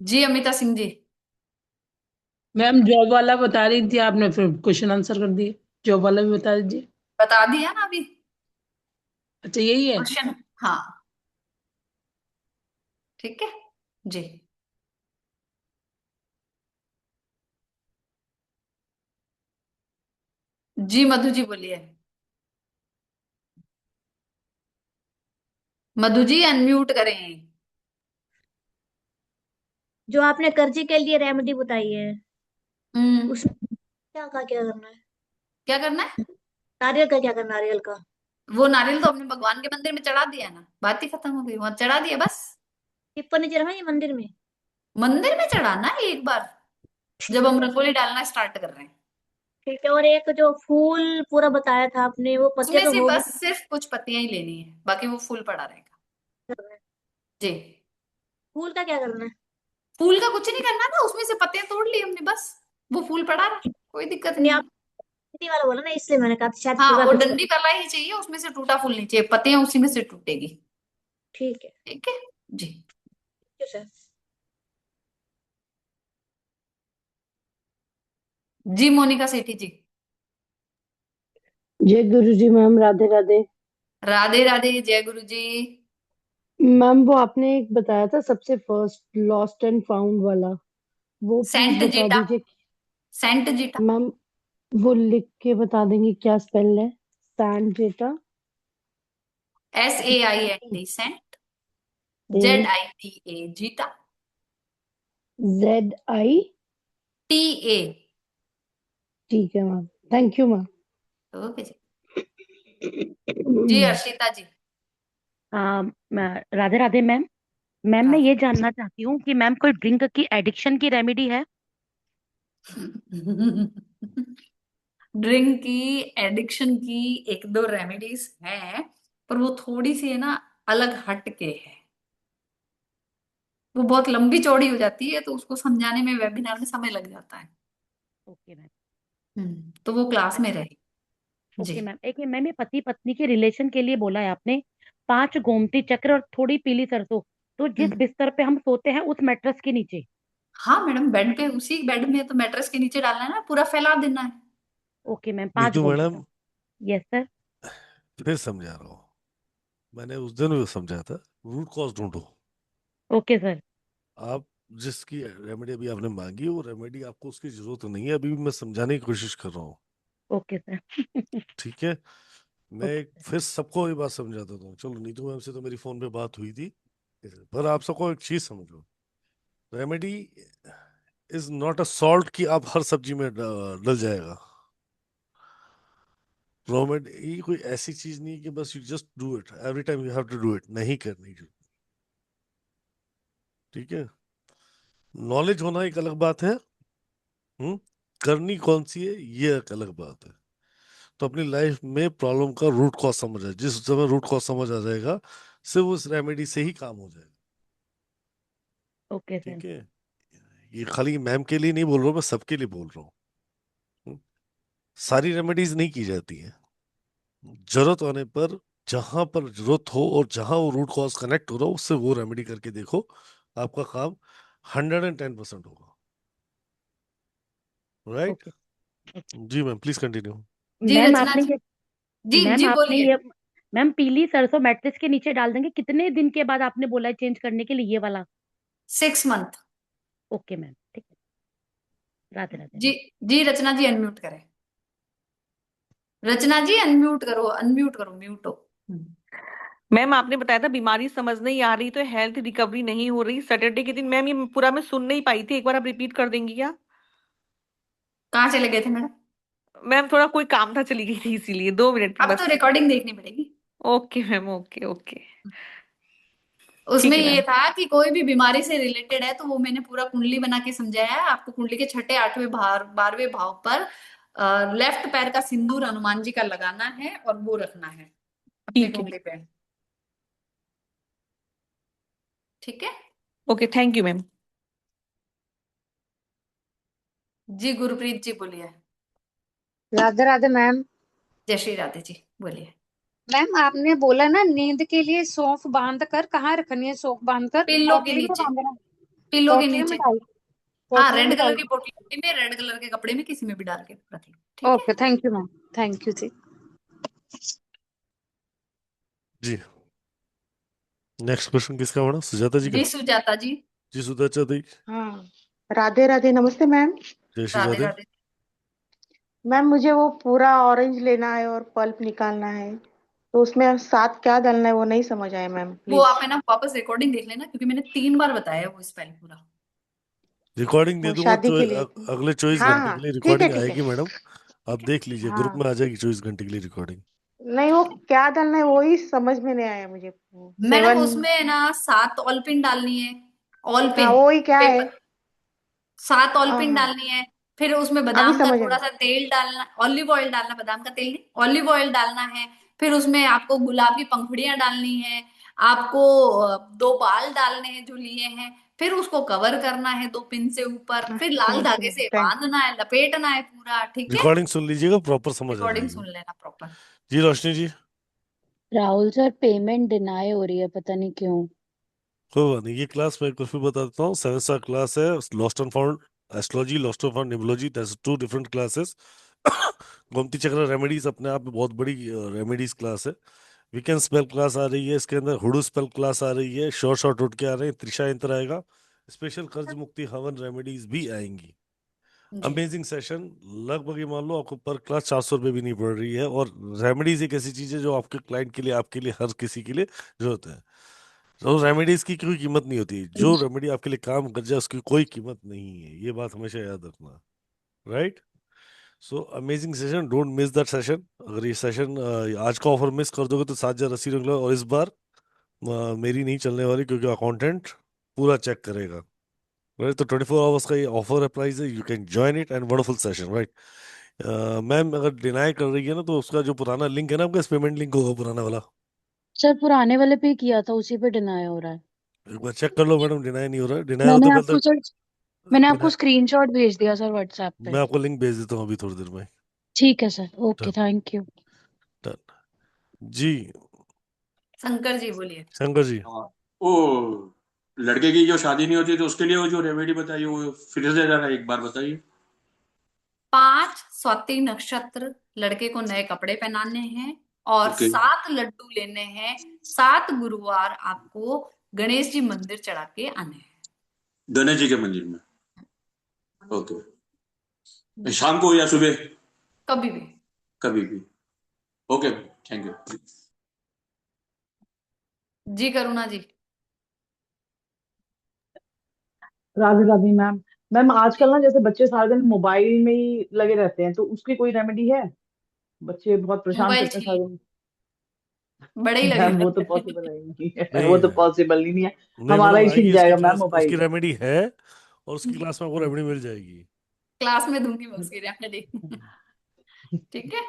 जी अमिता सिंह जी। मैम जॉब वाला बता रही थी, आपने फिर क्वेश्चन आंसर कर दिए। जॉब वाला भी बता दीजिए। बता दिया ना अभी अच्छा यही है। क्वेश्चन। हाँ। ठीक है जी। जी मधु जी बोलिए। मधु जी अनम्यूट करें। जो आपने कर्जे के लिए रेमेडी बताई है, हम्म। उसमें क्या करना है? क्या करना है? नारियल का क्या करना है, नारियल का? वो नारियल तो हमने भगवान के मंदिर में चढ़ा दिया ना, बात ही खत्म हो गई, वहां चढ़ा दिया बस। टिप्पणी नीचे रखना ये मंदिर में। मंदिर में चढ़ाना है एक बार, जब ठीक हम है। रंगोली डालना स्टार्ट कर रहे हैं। ठीक है, और एक जो फूल पूरा बताया था आपने, वो पत्ते उसमें तो से हो गए। बस सिर्फ कुछ पत्तियां ही लेनी है, बाकी वो फूल पड़ा रहेगा। जी। फूल का क्या करना है? फूल का कुछ नहीं करना था, उसमें से पत्तियां तोड़ ली हमने बस, वो फूल पड़ा रहा, कोई दिक्कत नहीं, नहीं आप है। खेती वाला बोला ना, इसलिए मैंने कहा था शायद हाँ, पूरा वो कुछ डंडी वाला ही चाहिए, उसमें से टूटा फूल नहीं चाहिए, पत्तियां उसी में से टूटेगी। ठीक है। ठीक है जी। ठीक है सर। जी मोनिका सेठी जी। जय गुरु जी मैम, राधे राधे। राधे राधे, जय गुरु जी। मैम वो आपने एक बताया था सबसे फर्स्ट लॉस्ट एंड फाउंड वाला, वो प्लीज सेंट बता जीटा। दीजिए। Saint Zita. मैम वो लिख के बता देंगे क्या स्पेल है? सैंड जेटा। SAINT Saint. A ZITA Zita. ZI। TA। ठीक है ma'am, thank you ma'am. Okay जी। जी अर्शिता जी। राधे राधे मैम। मैम मैं राधे ये जानना चाहती हूँ कि मैम कोई ड्रिंक की एडिक्शन की रेमेडी है? ड्रिंक की एडिक्शन की एक दो रेमेडीज हैं, पर वो थोड़ी सी है ना, अलग हट के है। वो बहुत लंबी चौड़ी हो जाती है, तो उसको समझाने में वेबिनार में समय लग जाता है। Okay ma'am. तो वो क्लास में अच्छा। रहे। जी। ओके मैम, एक मैम ये पति पत्नी के रिलेशन के लिए बोला है आपने, 5 गोमती चक्र और थोड़ी पीली सरसों, तो जिस हम्म। बिस्तर पे हम सोते हैं उस मैट्रेस के नीचे? हाँ मैडम, बेड पे, उसी बेड में तो मैट्रेस के नीचे डालना है ना, पूरा फैला देना है। ओके मैम, पांच नीतू गोमती मैडम, चक्र। Yes sir. फिर समझा रहा हूँ। मैंने उस दिन भी समझा था, रूट कॉज ढूंढो। Okay sir. आप जिसकी रेमेडी अभी आपने मांगी, वो रेमेडी आपको उसकी जरूरत नहीं है, अभी भी मैं समझाने की कोशिश कर रहा हूँ। Okay sir. ठीक है। मैं ओके एक सर। फिर सबको ये बात समझा देता हूँ। चलो, नीतू मैम से तो मेरी फोन पे बात हुई थी, पर आप सबको एक चीज समझो। Remedy is not a salt कि आप हर सब्जी में डल जाएगा। रेमेडी कोई ऐसी चीज नहीं कि बस you just do it every time, you have to do it, नहीं करनी। ठीक है। नॉलेज होना एक अलग बात है, हम्म, करनी कौन सी है ये एक अलग बात है। तो अपनी लाइफ में प्रॉब्लम का रूट कॉज समझ है, जिस समय रूट कॉज समझ आ जाएगा, सिर्फ उस रेमेडी से ही काम हो जाएगा। Okay sir. ठीक है। ये खाली मैम के लिए नहीं बोल रहा हूँ, मैं सबके लिए बोल रहा हूँ। हम्म, सारी रेमेडीज नहीं की जाती हैं। जरूरत होने पर, जहां पर जरूरत हो और जहां वो रूट कॉज कनेक्ट हो रहा हो, उससे वो रेमेडी करके देखो, आपका काम 110% होगा। राइट। ओके। ओके जी मैम, प्लीज कंटिन्यू। जी मैम रचना आपने जी। ये जी मैम जी आपने बोलिए। ये मैम पीली सरसों मैट्रेस के नीचे डाल देंगे, कितने दिन के बाद आपने बोला है चेंज करने के लिए ये वाला? 6 मंथ। ओके मैम, ठीक है। राधे राधे जी। मैम। जी रचना जी अनम्यूट करें। रचना जी अनम्यूट करो, अनम्यूट करो, म्यूट हो। मैम आपने बताया था बीमारी समझ नहीं आ रही तो हेल्थ रिकवरी नहीं हो रही सैटरडे के दिन। मैम ये पूरा मैं सुन नहीं पाई थी, एक बार आप रिपीट कर देंगी क्या? कहाँ चले गए थे मैडम? मैम थोड़ा कोई काम था, चली गई थी, इसीलिए 2 मिनट अब तो बस। रिकॉर्डिंग देखनी पड़ेगी। Okay ma'am, okay okay. उसमें ठीक है ये मैम। था कि कोई भी बीमारी से रिलेटेड है, तो वो मैंने पूरा कुंडली बना के समझाया है आपको। कुंडली के छठे, आठवें, 12वें भाव पर लेफ्ट पैर का सिंदूर हनुमान जी का लगाना है और वो रखना है अपनी ठीक है। कुंडली पे। ठीक है। Okay, thank you ma'am. जी गुरप्रीत जी बोलिए। राधे राधे मैम। जय श्री राधे जी बोलिए। मैम आपने बोला ना नींद के लिए सौंफ बांध कर, कहाँ रखनी है सौंफ बांध कर? पिल्लो के पोटली में नीचे। बांधना? पिल्लो के पोटली में नीचे। डाल हाँ, पोटली में रेड कलर डाल की पोटली में, रेड कलर के कपड़े में, किसी में भी डाल के रख लो। ठीक है। Okay, thank you ma'am. Thank you जी। जी, नेक्स्ट क्वेश्चन किसका होना, सुजाता जी का? जी सुजाता जी। जी, सुजाता दी। हाँ, राधे राधे, नमस्ते मैम। जय श्री राधे राधे। राधे। मैम मुझे वो पूरा ऑरेंज लेना है और पल्प निकालना है, तो उसमें साथ क्या डालना है वो नहीं समझ आया मैम, वो प्लीज। आप है ना वापस रिकॉर्डिंग देख लेना, क्योंकि मैंने 3 बार बताया वो स्पेल पूरा। रिकॉर्डिंग दे वो दूंगा शादी तो के लिए। अगले 24 घंटे हाँ के लिए ठीक है रिकॉर्डिंग ठीक है। आएगी मैडम। आप देख लीजिए, ग्रुप हाँ, में आ जाएगी 24 घंटे के लिए रिकॉर्डिंग। नहीं वो क्या डालना है वही समझ में नहीं आया मुझे। मैडम 7। उसमें है ना 7 ऑल पिन डालनी है। ऑल हाँ पिन वही क्या है? पेपर। 7 ऑल हाँ पिन हाँ, डालनी है। फिर उसमें अभी बादाम का समझ थोड़ा आया। सा तेल डालना, ऑलिव ऑयल डालना, बादाम का तेल नहीं, ऑलिव ऑयल डालना है। फिर उसमें आपको गुलाब की पंखुड़ियां डालनी है। आपको 2 बाल डालने हैं जो लिए हैं। फिर उसको कवर करना है 2 पिन से ऊपर, फिर लाल थैंक धागे यू से थैंक बांधना है, लपेटना है पूरा। ठीक है। रिकॉर्डिंग सुन लीजिएगा, प्रॉपर समझ आ रिकॉर्डिंग जाएगी। सुन लेना प्रॉपर। जी रोशनी जी। राहुल सर, पेमेंट डिनाई हो रही है, पता नहीं क्यों। कोई बात नहीं, ये क्लास मैं कुछ भी बता देता हूँ। 7 स्टार क्लास है, lost and found astrology, lost and found numerology, that's 2 different classes. Gomti चक्र रेमेडीज अपने आप में बहुत बड़ी रेमेडीज क्लास है। वीकेंड स्पेल क्लास आ रही है, इसके अंदर हुडू स्पेल क्लास आ रही है, शॉर्ट शॉर्ट उठ के आ रहे हैं, त्रिशा यंत्र आएगा, स्पेशल कर्ज मुक्ति हवन रेमेडीज भी आएंगी। जी। Amazing session. लगभग ये मान लो आपको पर क्लास 400 रुपये भी नहीं पड़ रही है, और रेमेडीज एक ऐसी चीज है जो आपके क्लाइंट के लिए, आपके लिए, हर किसी के लिए जरूरत है। तो रेमेडीज की कोई कीमत नहीं होती, जो रेमेडी आपके लिए काम कर जाए उसकी कोई कीमत नहीं है, ये बात हमेशा याद रखना। Right. So amazing session, don't miss that session. अगर ये सेशन आज का ऑफर मिस कर दोगे तो 7,080 निकला, और इस बार मेरी नहीं चलने वाली, क्योंकि अकाउंटेंट पूरा चेक करेगा। राइट, तो 24 आवर्स का ये ऑफर है, प्राइस है, you can join it, and wonderful session. Right. Ma'am अगर डिनाई कर रही है ना, तो उसका जो पुराना लिंक है ना, आपका पेमेंट लिंक होगा पुराना वाला, सर पुराने वाले पे ही किया था, उसी पे डिनाई हो रहा है। एक बार चेक कर लो मैडम, डिनाई नहीं हो रहा है। डिनाई मैंने होता पहले आपको तो सर मैंने आपको डिनाई, स्क्रीनशॉट भेज दिया सर व्हाट्सएप मैं पे। आपको लिंक भेज देता हूँ अभी थोड़ी देर में। ठीक है sir, okay, done. Thank you. Done. जी। शंकर जी बोलिए। शंकर जी। हाँ, वो लड़के की जो शादी नहीं होती तो उसके लिए वो जो रेमेडी बताइए वो फिर से जरा एक बार बताइए। 5 स्वाति नक्षत्र लड़के को नए कपड़े पहनाने हैं, और ओके। 7 लड्डू लेने हैं। 7 गुरुवार आपको गणेश जी मंदिर चढ़ा के आने हैं। गणेश जी के मंदिर में। ओके, शाम को या सुबह? कभी भी। कभी भी। Okay, thank you. जी करुणा जी। राधे राधे मैम। मैम आजकल ना जैसे बच्चे सारा दिन मोबाइल में ही लगे रहते हैं, तो उसकी कोई रेमेडी है? बच्चे बहुत परेशान मोबाइल करते हैं सारा छीन, दिन। बड़े ही लगे मैम वो तो रहते हैं। पॉसिबल नहीं है, नहीं वो तो पॉसिबल ही नहीं है। नहीं हमारा मैडम, ही छिन आएगी उसकी जाएगा मैम क्लास, उसकी मोबाइल। रेमेडी है, और उसकी क्लास में आपको रेमेडी मिल जाएगी। क्लास में दूंगी मैं उसकी रेमेडी। ठीक है।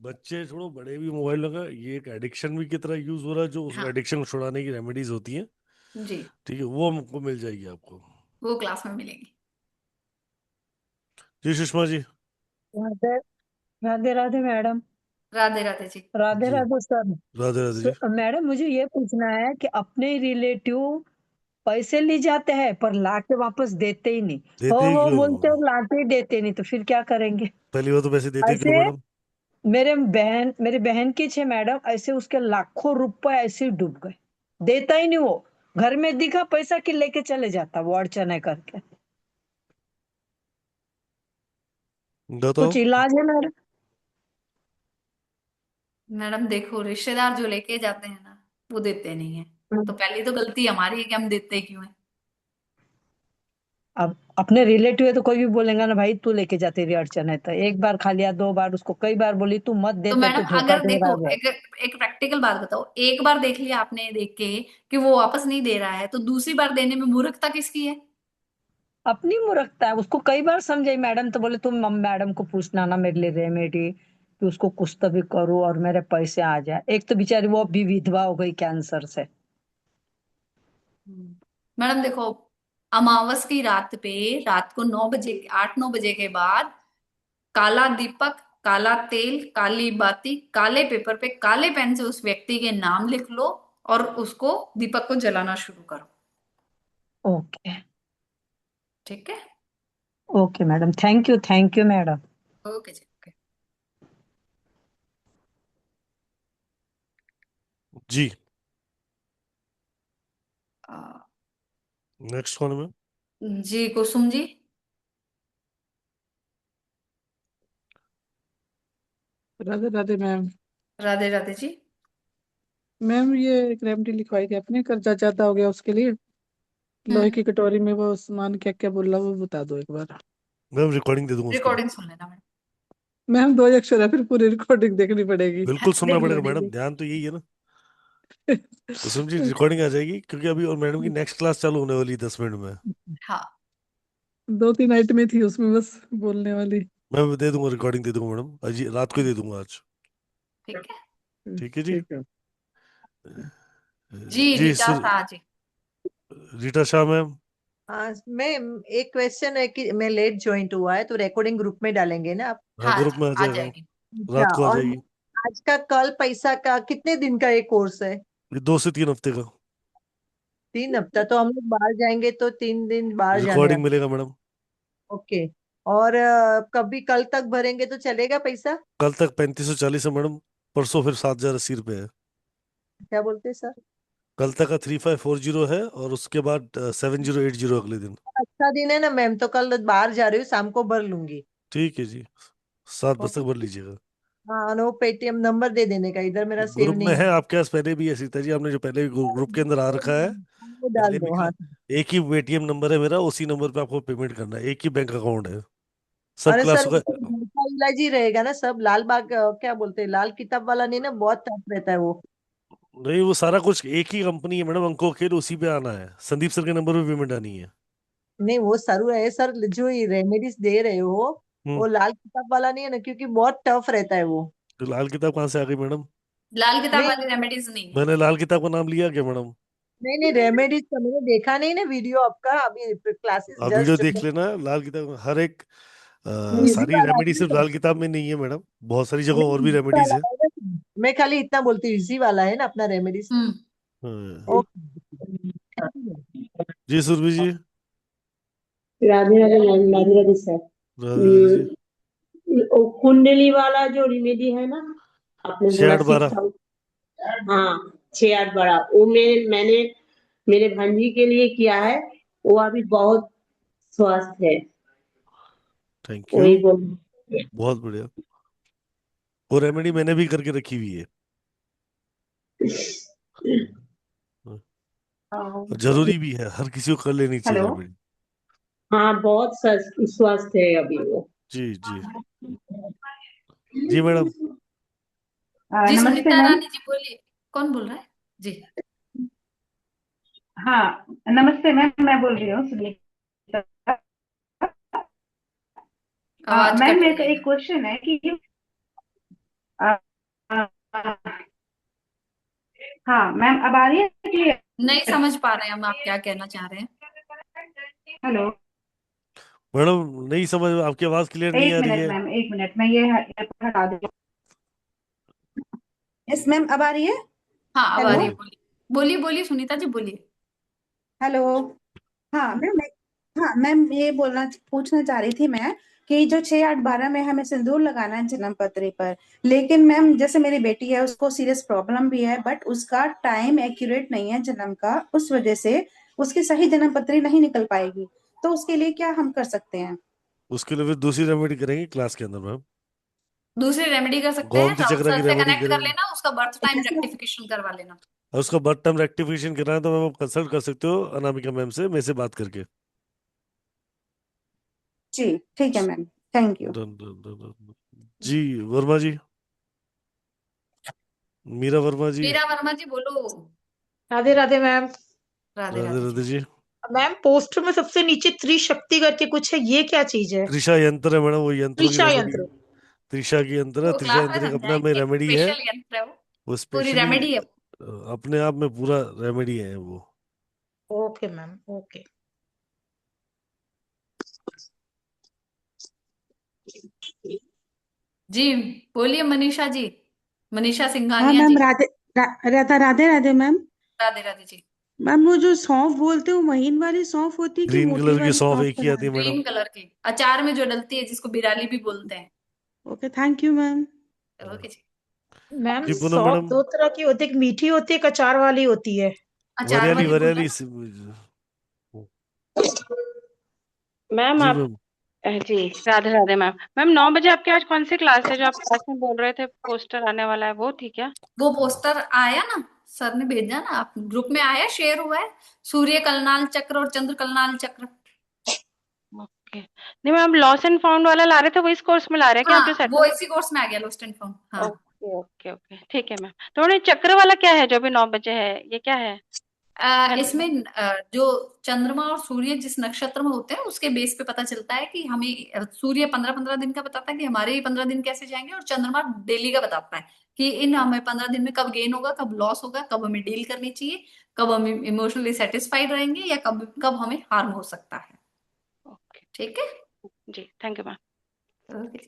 बच्चे छोड़ो, बड़े भी मोबाइल लगा, ये एक एडिक्शन भी की तरह यूज हो रहा है, जो उस हाँ एडिक्शन को छुड़ाने की रेमेडीज होती हैं। जी, ठीक है, वो हमको मिल जाएगी आपको। वो क्लास में मिलेगी। जी सुषमा जी। राधे राधे राधे मैडम। राधे राधे जी। राधे जी राधे सर। राधे राधे जी। मैडम मुझे ये पूछना है कि अपने रिलेटिव पैसे ले जाते हैं पर लाके वापस देते ही नहीं। देते ही हो क्यों? बोलते और लाके ही देते नहीं, तो फिर क्या करेंगे? पहली बात तो पैसे देते क्यों ऐसे मैडम? मेरे बहन की छे मैडम, ऐसे उसके लाखों रुपए ऐसे ही डूब गए। देता ही नहीं वो। घर में दिखा पैसा कि लेके चले जाता, वो अड़चन है करके। बताओ। कुछ इलाज है मैडम? मैडम देखो, रिश्तेदार जो लेके जाते हैं ना, वो देते नहीं है। तो पहली तो गलती हमारी है कि हम देते क्यों है। अब अपने रिलेटिव है तो कोई भी बोलेगा ना, भाई तू लेके जा, तेरी अड़चन है। तो एक बार खा लिया, 2 बार, उसको कई बार बोली तू मत दे, तो तेरे को मैडम धोखा अगर दे रहा देखो, है वो। एक प्रैक्टिकल बात बताओ, एक बार देख लिया आपने देख के कि वो वापस नहीं दे रहा है, तो दूसरी बार देने में मूर्खता किसकी है? अपनी मूर्खता है। उसको कई बार समझाई मैडम, तो बोले तुम मैडम को पूछना ना मेरे लिए रेमेडी, कि उसको कुछ तो भी करो और मेरे पैसे आ जाए। एक तो बेचारी वो भी विधवा हो गई कैंसर से। मैडम देखो, अमावस की रात पे, रात को 9 बजे, 8-9 बजे के बाद, काला दीपक, काला तेल, काली बाती, काले पेपर पे काले पेन से उस व्यक्ति के नाम लिख लो, और उसको, दीपक को जलाना शुरू करो। ओके। ठीक है। Okay madam, thank you madam. Okay जी, ओके। जी। आ, नेक्स्ट कौन है मैम? जी कुसुम जी। राधे राधे मैम। राधे राधे जी। मैम ये एक रेमेडी लिखवाई थी आपने, कर्जा ज्यादा हो गया उसके लिए, लोहे की कटोरी में वो सामान क्या क्या बोल रहा वो बता दो एक बार। मैम रिकॉर्डिंग दे दूंगा उसकी। रिकॉर्डिंग सुन लेना मैडम। मैम 2 अक्षर है, फिर पूरी रिकॉर्डिंग देखनी पड़ेगी। बिल्कुल सुनना देखिए पड़ेगा मैडम, देखिए। ध्यान तो यही है ना। कुसुम जी रिकॉर्डिंग आ जाएगी, क्योंकि अभी और मैडम की नेक्स्ट क्लास चालू होने वाली है 10 मिनट में। हाँ 2-3 आइटम थी उसमें बस बोलने वाली। मैं दे दूंगा, रिकॉर्डिंग दे दूंगा मैडम, आज रात को ही दे दूंगा आज। ठीक है। ठीक है जी। ठीक है। जी जी रीता शाह जी। रीटा शाह मैम। हाँ मैम, एक क्वेश्चन है कि मैं लेट ज्वाइन हुआ है, तो रिकॉर्डिंग ग्रुप में डालेंगे ना आप? हाँ हाँ ग्रुप जी में आ आ जाएगा, जाएगी। रात अच्छा, को आ और जाएगी। आज का कल पैसा का कितने दिन का ये कोर्स है? ये 2 से 3 हफ्ते का 3 हफ्ता, तो हम लोग बाहर जाएंगे तो 3 दिन बाहर जाने रिकॉर्डिंग मिलेगा मैडम। ओके। और कभी कल तक भरेंगे तो चलेगा पैसा? कल तक 3540 है मैडम, परसों फिर 7,080 रुपये है। क्या बोलते हैं सर? कल तक का 3540 है और उसके बाद 7080 अगले दिन। अच्छा दिन है ना मैम, तो कल बाहर जा रही हूँ, शाम को भर लूंगी। ठीक है जी, 7 बजे तक भर ओके। लीजिएगा। हाँ, नो पेटीएम नंबर दे देने का, इधर मेरा सेव ग्रुप में नहीं है है। आपके पास पहले भी है सीता जी, आपने जो पहले ग्रुप के अंदर आ रखा है, वो डाल पहले भी दो, हाँ। एक ही पेटीएम नंबर है मेरा, उसी नंबर पे आपको पेमेंट करना है, एक ही बैंक अकाउंट है सब अरे सर, क्लासों वो का। तो घर का इलाज ही रहेगा ना सब। लाल बाग क्या बोलते हैं, लाल किताब वाला नहीं ना, बहुत टफ रहता है वो। नहीं, वो सारा कुछ एक ही कंपनी है मैडम, अंको खेल उसी पे आना है, संदीप सर के नंबर पे पेमेंट आनी है। नहीं, वो सरू है सर, जो रेमेडीज दे रहे हो हम्म। वो लाल किताब वाला नहीं है ना, क्योंकि बहुत टफ रहता है वो। तो लाल किताब कहाँ से आ गई मैडम? लाल किताब नहीं वाली रेमेडीज नहीं है। मैंने लाल किताब का नाम लिया क्या मैडम? नहीं नहीं, रेमेडीज का मैंने देखा नहीं ना वीडियो आपका, अभी क्लासेस आप वीडियो जस्ट देख लेना, लाल किताब हर एक इजी सारी वाला है रेमेडी ना सिर्फ सर? लाल किताब में नहीं है मैडम, बहुत सारी जगह नहीं, और भी इजी रेमेडीज वाला है। है ना sir? मैं खाली इतना बोलती हूँ, इजी वाला है ना अपना रेमेडीज। हम्म। हाँ। ओके। जी सुरभि जी। Radhe Radhe ma'am, Radhe Radhe sir. राधे राधे जी। वो कुंडली वाला जो रेमेडी है ना, आपने बोला 6 8 12। 6,000। हाँ, 6 8 12, वो मैंने मेरे भांजी के लिए किया है। वो अभी बहुत स्वस्थ है। थैंक यू, वही बोल। बहुत बढ़िया। वो रेमेडी मैंने भी करके रखी हुई है। हाँ, और जरूरी भी है, हर किसी को कर लेनी चाहिए हेलो। रेमेडी। हाँ, बहुत स्वस्थ है अभी वो। जी जी। जी मैडम। जी नमस्ते सुनीता मैम। रानी जी बोलिए। कौन बोल रहा है? जी। हाँ नमस्ते मैम, मैं बोल रही हूँ सुनीता। आवाज मैम कट मेरे को रही है। एक क्वेश्चन है कि आ, आ, आ, हाँ मैम, अब आ रही है क्लियर? नहीं समझ पा रहे हैं हम आप क्या कहना चाह रहे हैं। हेलो। मैडम नहीं समझ, आपकी आवाज क्लियर नहीं एक आ रही मिनट है। मैम, एक मिनट, मैं ये हटा दूँ। यस मैम, अब आ रही है? हाँ अब आ हेलो। रही है, बोलिए बोलिए बोलिए सुनीता जी बोलिए। हेलो। हाँ मैम, हाँ मैम, ये पूछना चाह रही थी मैं कि जो 6 8 12 में हमें सिंदूर लगाना है जन्म पत्री पर, लेकिन मैम जैसे मेरी बेटी है, उसको सीरियस प्रॉब्लम भी है, बट उसका टाइम एक्यूरेट नहीं है जन्म का, उस वजह से उसकी सही जन्म पत्री नहीं निकल पाएगी। तो उसके लिए क्या हम कर सकते हैं? उसके लिए फिर दूसरी रेमेडी करेंगे क्लास के अंदर मैम। दूसरी रेमेडी कर सकते हैं, गोमती राहुल चक्र सर की से रेमेडी कनेक्ट कर करेंगे। लेना, उसका बर्थ टाइम कैसे? रेक्टिफिकेशन करवा लेना। और उसका बर्थ टाइम रेक्टिफिकेशन कराना है तो मैम आप कंसल्ट कर सकते हो अनामिका मैम से, मेरे से बात करके। जी ठीक है ma'am, thank you. Done done done done. जी वर्मा जी, मीरा वर्मा जी। मीरा वर्मा जी बोलो। राधे राधे मैम। राधे राधे राधे राधे जी। जी। मैम पोस्टर में सबसे नीचे त्रिशक्ति करके कुछ है, ये क्या चीज है? त्रिशा यंत्र है मैडम, वो यंत्रों की त्रिशा रेमेडी। यंत्र। त्रिशा की यंत्र है, वो त्रिशा क्लास में यंत्र एक अपने आप में समझाएंगे, रेमेडी है। स्पेशल यंत्र है वो। वो पूरी स्पेशली रेमेडी है। अपने आप में पूरा रेमेडी है वो। Okay ma'am, okay. जी बोलिए मनीषा जी, मनीषा हाँ सिंघानिया मैम, जी। राधे राधे मैम। राधे राधे जी। मैम वो जो सौंफ बोलते हैं, वो महीन वाली सौंफ होती है कि ग्रीन मोटी कलर की वाली सौंफ सौंफ एक ही बना आती है रहे? मैडम। ग्रीन कलर की अचार में जो डलती है, जिसको बिराली भी बोलते हैं। Okay, thank you ma'am. Okay जी। मैम जी पूनम सौंफ मैडम। दो तरह की होती है, एक मीठी होती है, एक अचार वाली होती है। अचार वरियाली वाली बोलना वरियाली ना। मैम जी आप मैम। जी राधे राधे मैम। मैम 9 बजे आपके आज कौन सी क्लास है? जो आप क्लास में बोल रहे थे पोस्टर आने वाला है, वो थी क्या? वो पोस्टर आया ना, सर ने भेजा ना, आप ग्रुप में आया, शेयर हुआ है। सूर्य कलनाल चक्र और चंद्र कलनाल चक्र। ओके, नहीं मैम, लॉस एंड फाउंड वाला ला रहे थे, वो इस कोर्स में ला रहे हैं क्या आप, जो हाँ वो सेटल? इसी कोर्स में आ गया, लोस्ट एंड फाउंड। हाँ ओके ओके ओके, ठीक है मैम। तो मैडम चक्र वाला क्या है जो अभी 9 बजे है, ये क्या है? इसमें जो चंद्रमा और सूर्य जिस नक्षत्र में होते हैं, उसके बेस पे पता चलता है कि हमें सूर्य 15-15 दिन का बताता है कि हमारे 15 दिन कैसे जाएंगे, और चंद्रमा डेली का बताता है कि इन हमें 15 दिन में कब गेन होगा, कब लॉस होगा, कब हमें डील करनी चाहिए, कब हम इमोशनली सेटिस्फाइड रहेंगे, या कब कब हमें हार्म हो सकता है। ओके ठीक है जी, थैंक यू मैम। ओके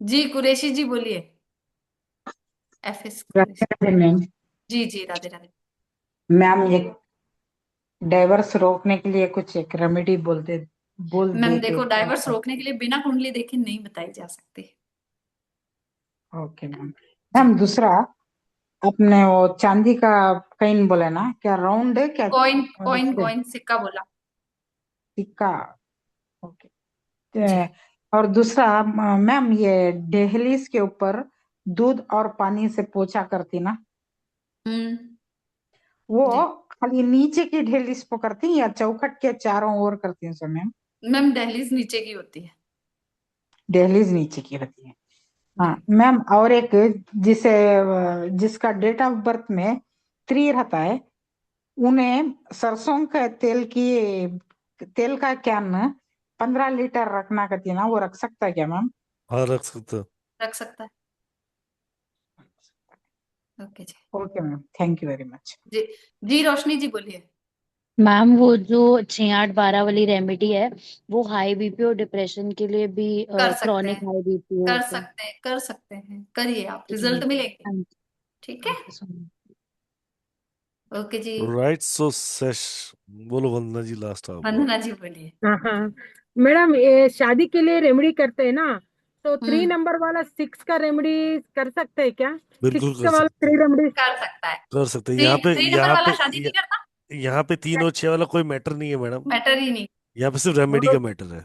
जी। कुरैशी जी बोलिए। एफएस कुरैशी। राधे मैम। जी जी राधे राधे। मैम ये डाइवर्स रोकने के लिए कुछ एक रेमेडी बोल मैम देते देखो, तो डाइवर्स अच्छा। रोकने के लिए बिना कुंडली देखे नहीं बताई जा सकती। Okay ma'am. जी मैम दूसरा, अपने वो चांदी का कॉइन बोले ना, क्या राउंड है क्या? कॉइन और कॉइन इसके कॉइन सिक्का बोला। सिक्का। ओके। जी और दूसरा मैम, ये दहलीज के ऊपर दूध और पानी से पोछा करती ना, हम्म वो जी खाली नीचे की दहलीज पे करती या चौखट के चारों ओर करती है? सो मैम, मैम दहलीज नीचे की होती है। दहलीज नीचे की रहती है। जी हाँ मैम, और एक जिसे जिसका डेट ऑफ बर्थ में 3 रहता है, उन्हें सरसों का तेल का कैन 15 लीटर रखना कहती है ना, वो रख सकता है क्या मैम? हाँ रख सकते हो। रख सकता है। ओके जी। Okay ma'am, thank you very much. जी जी रोशनी जी बोलिए। मैम वो जो 6-8-12 वाली रेमेडी है वो हाई बीपी और डिप्रेशन के लिए भी, कर सकते क्रॉनिक हैं हाई बीपी हो कर तो। सकते हैं कर सकते हैं, करिए आप, जी रिजल्ट मिलेंगे। हाँ जी, ठीक है। Thank you so much. Okay जी। राइट सो सेश, बोलो वंदना जी, लास्ट आप बोलो। वंदना जी बोलिए। हाँ हाँ मैडम, ये शादी के लिए रेमेडी करते हैं ना, तो 3 नंबर वाला 6 का रेमेडी कर सकते हैं क्या? बिल्कुल 6 कर वाला सकते 3 हैं, रेमेडी कर सकता है। कर सकते हैं। थ्री यहाँ पे थ्री नंबर यहाँ वाला पे शादी नहीं करता, यहाँ पे 3 और 6 वाला कोई मैटर नहीं है मैडम, मैटर ही नहीं। यहाँ पे सिर्फ रेमेडी का मैटर है।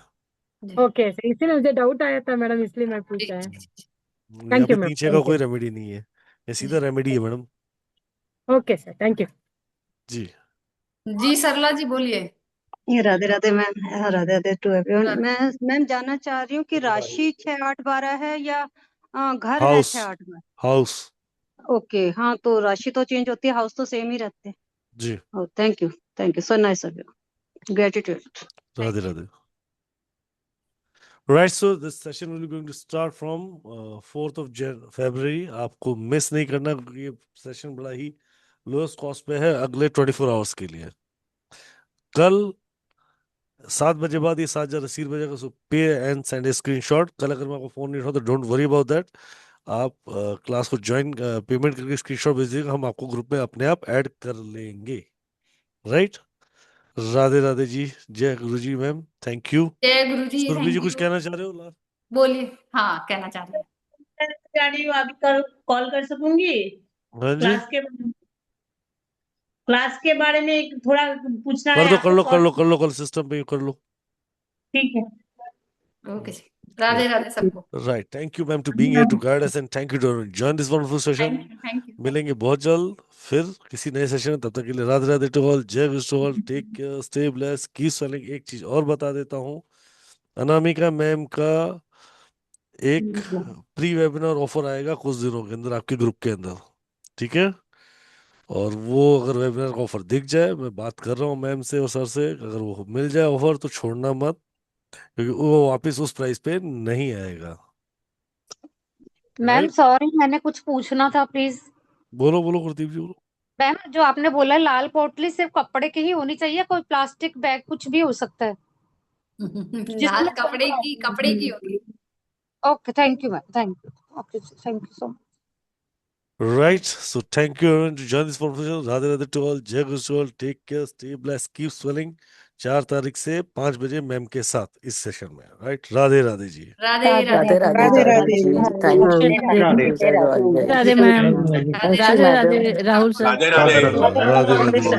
जी ओके, इसीलिए मुझे डाउट आया था मैडम, इसलिए मैं पूछा है। यहाँ थैंक पे यू मैम, 3-6 का थैंक कोई यू। रेमेडी नहीं है, ये सीधा रेमेडी है madam. Okay sir, thank you. जी जी सरला जी बोलिए। Radhe Radhe ma'am, Radhe Radhe to everyone. Radhe. मैं मैम जानना चाह रही हूँ कि राशि 6-8-12 है या घर है हाउस 6-8-12? हाउस ओके, हाँ तो राशि तो चेंज होती है, हाउस तो सेम ही रहते हैं। जी। Oh thank you so nice of you, gratitude. Radhe Radhe. Right, so this session will be going to start from 4th of February. आपको मिस नहीं करना क्योंकि ये सेशन बड़ा ही लोएस्ट कॉस्ट पे है अगले 24 आवर्स के लिए। कल 7 बजे बाद ये 7,000 रिसीव बजेगा, सो पे एंड सेंड ए स्क्रीनशॉट। कल अगर मैं आपको फोन नहीं उठा तो डोंट वरी अबाउट दैट, आप क्लास को ज्वाइन पेमेंट करके स्क्रीनशॉट भेज दीजिएगा, हम आपको ग्रुप में अपने आप ऐड कर लेंगे। राइट, राधे राधे जी, जय गुरु जी मैम, थैंक यू। जय गुरु जी, सुरभि जी थैंक कुछ यू। कहना चाह रहे हो लास्ट? बोलिए। हाँ कहना चाह रही है। जा रही हूँ अभी, कल कॉल कर सकूंगी? हाँ जी, क्लास के बारे में थोड़ा पूछना कर है दो आपको, कर लो कर कॉल। लो कर लो, कल सिस्टम पे कर लो। ठीक है। ओके जी, राधे राधे सबको। Right, thank you ma'am to being here to guide us and thank you to join this wonderful session. Thank you. मिलेंगे बहुत जल्द फिर किसी नए सेशन में, तब तक के लिए राधे राधे टू ऑल, जय गुरु to all, take care, stay blessed, keep smiling. एक चीज और बता देता हूँ, अनामिका मैम का एक प्री वेबिनार ऑफर आएगा कुछ दिनों के अंदर आपके ग्रुप के अंदर, ठीक है? और वो अगर वेबिनार का ऑफर दिख जाए, मैं बात कर रहा हूँ मैम से और सर से, अगर वो मिल जाए ऑफर तो छोड़ना मत, क्योंकि वो वापस उस प्राइस पे नहीं आएगा। मैम राइट, सॉरी, मैंने कुछ पूछना था प्लीज। बोलो बोलो गुरदीप जी बोलो। मैम जो आपने बोला लाल पोटली सिर्फ कपड़े की ही होनी चाहिए, कोई प्लास्टिक बैग कुछ भी हो सकता है? लाल कपड़े की होगी। Okay thank you ma'am, thank you. Okay thank you so much. Right, so thank you everyone to join this conversation. Radhe Radhe to all, Jai Guru to all, take care, stay blessed, keep swelling। 4 तारीख से 5 बजे ma'am के साथ इस session में। Right, Radhe Radhe ji. Radhe Radhe Radhe Radhe George Radhe. जी, thank you, Radhe जय George. Radhe ma'am, thank you Radhe Radhe madam. Rahul sir. Radhe Radhe. Radhe Radhe ji.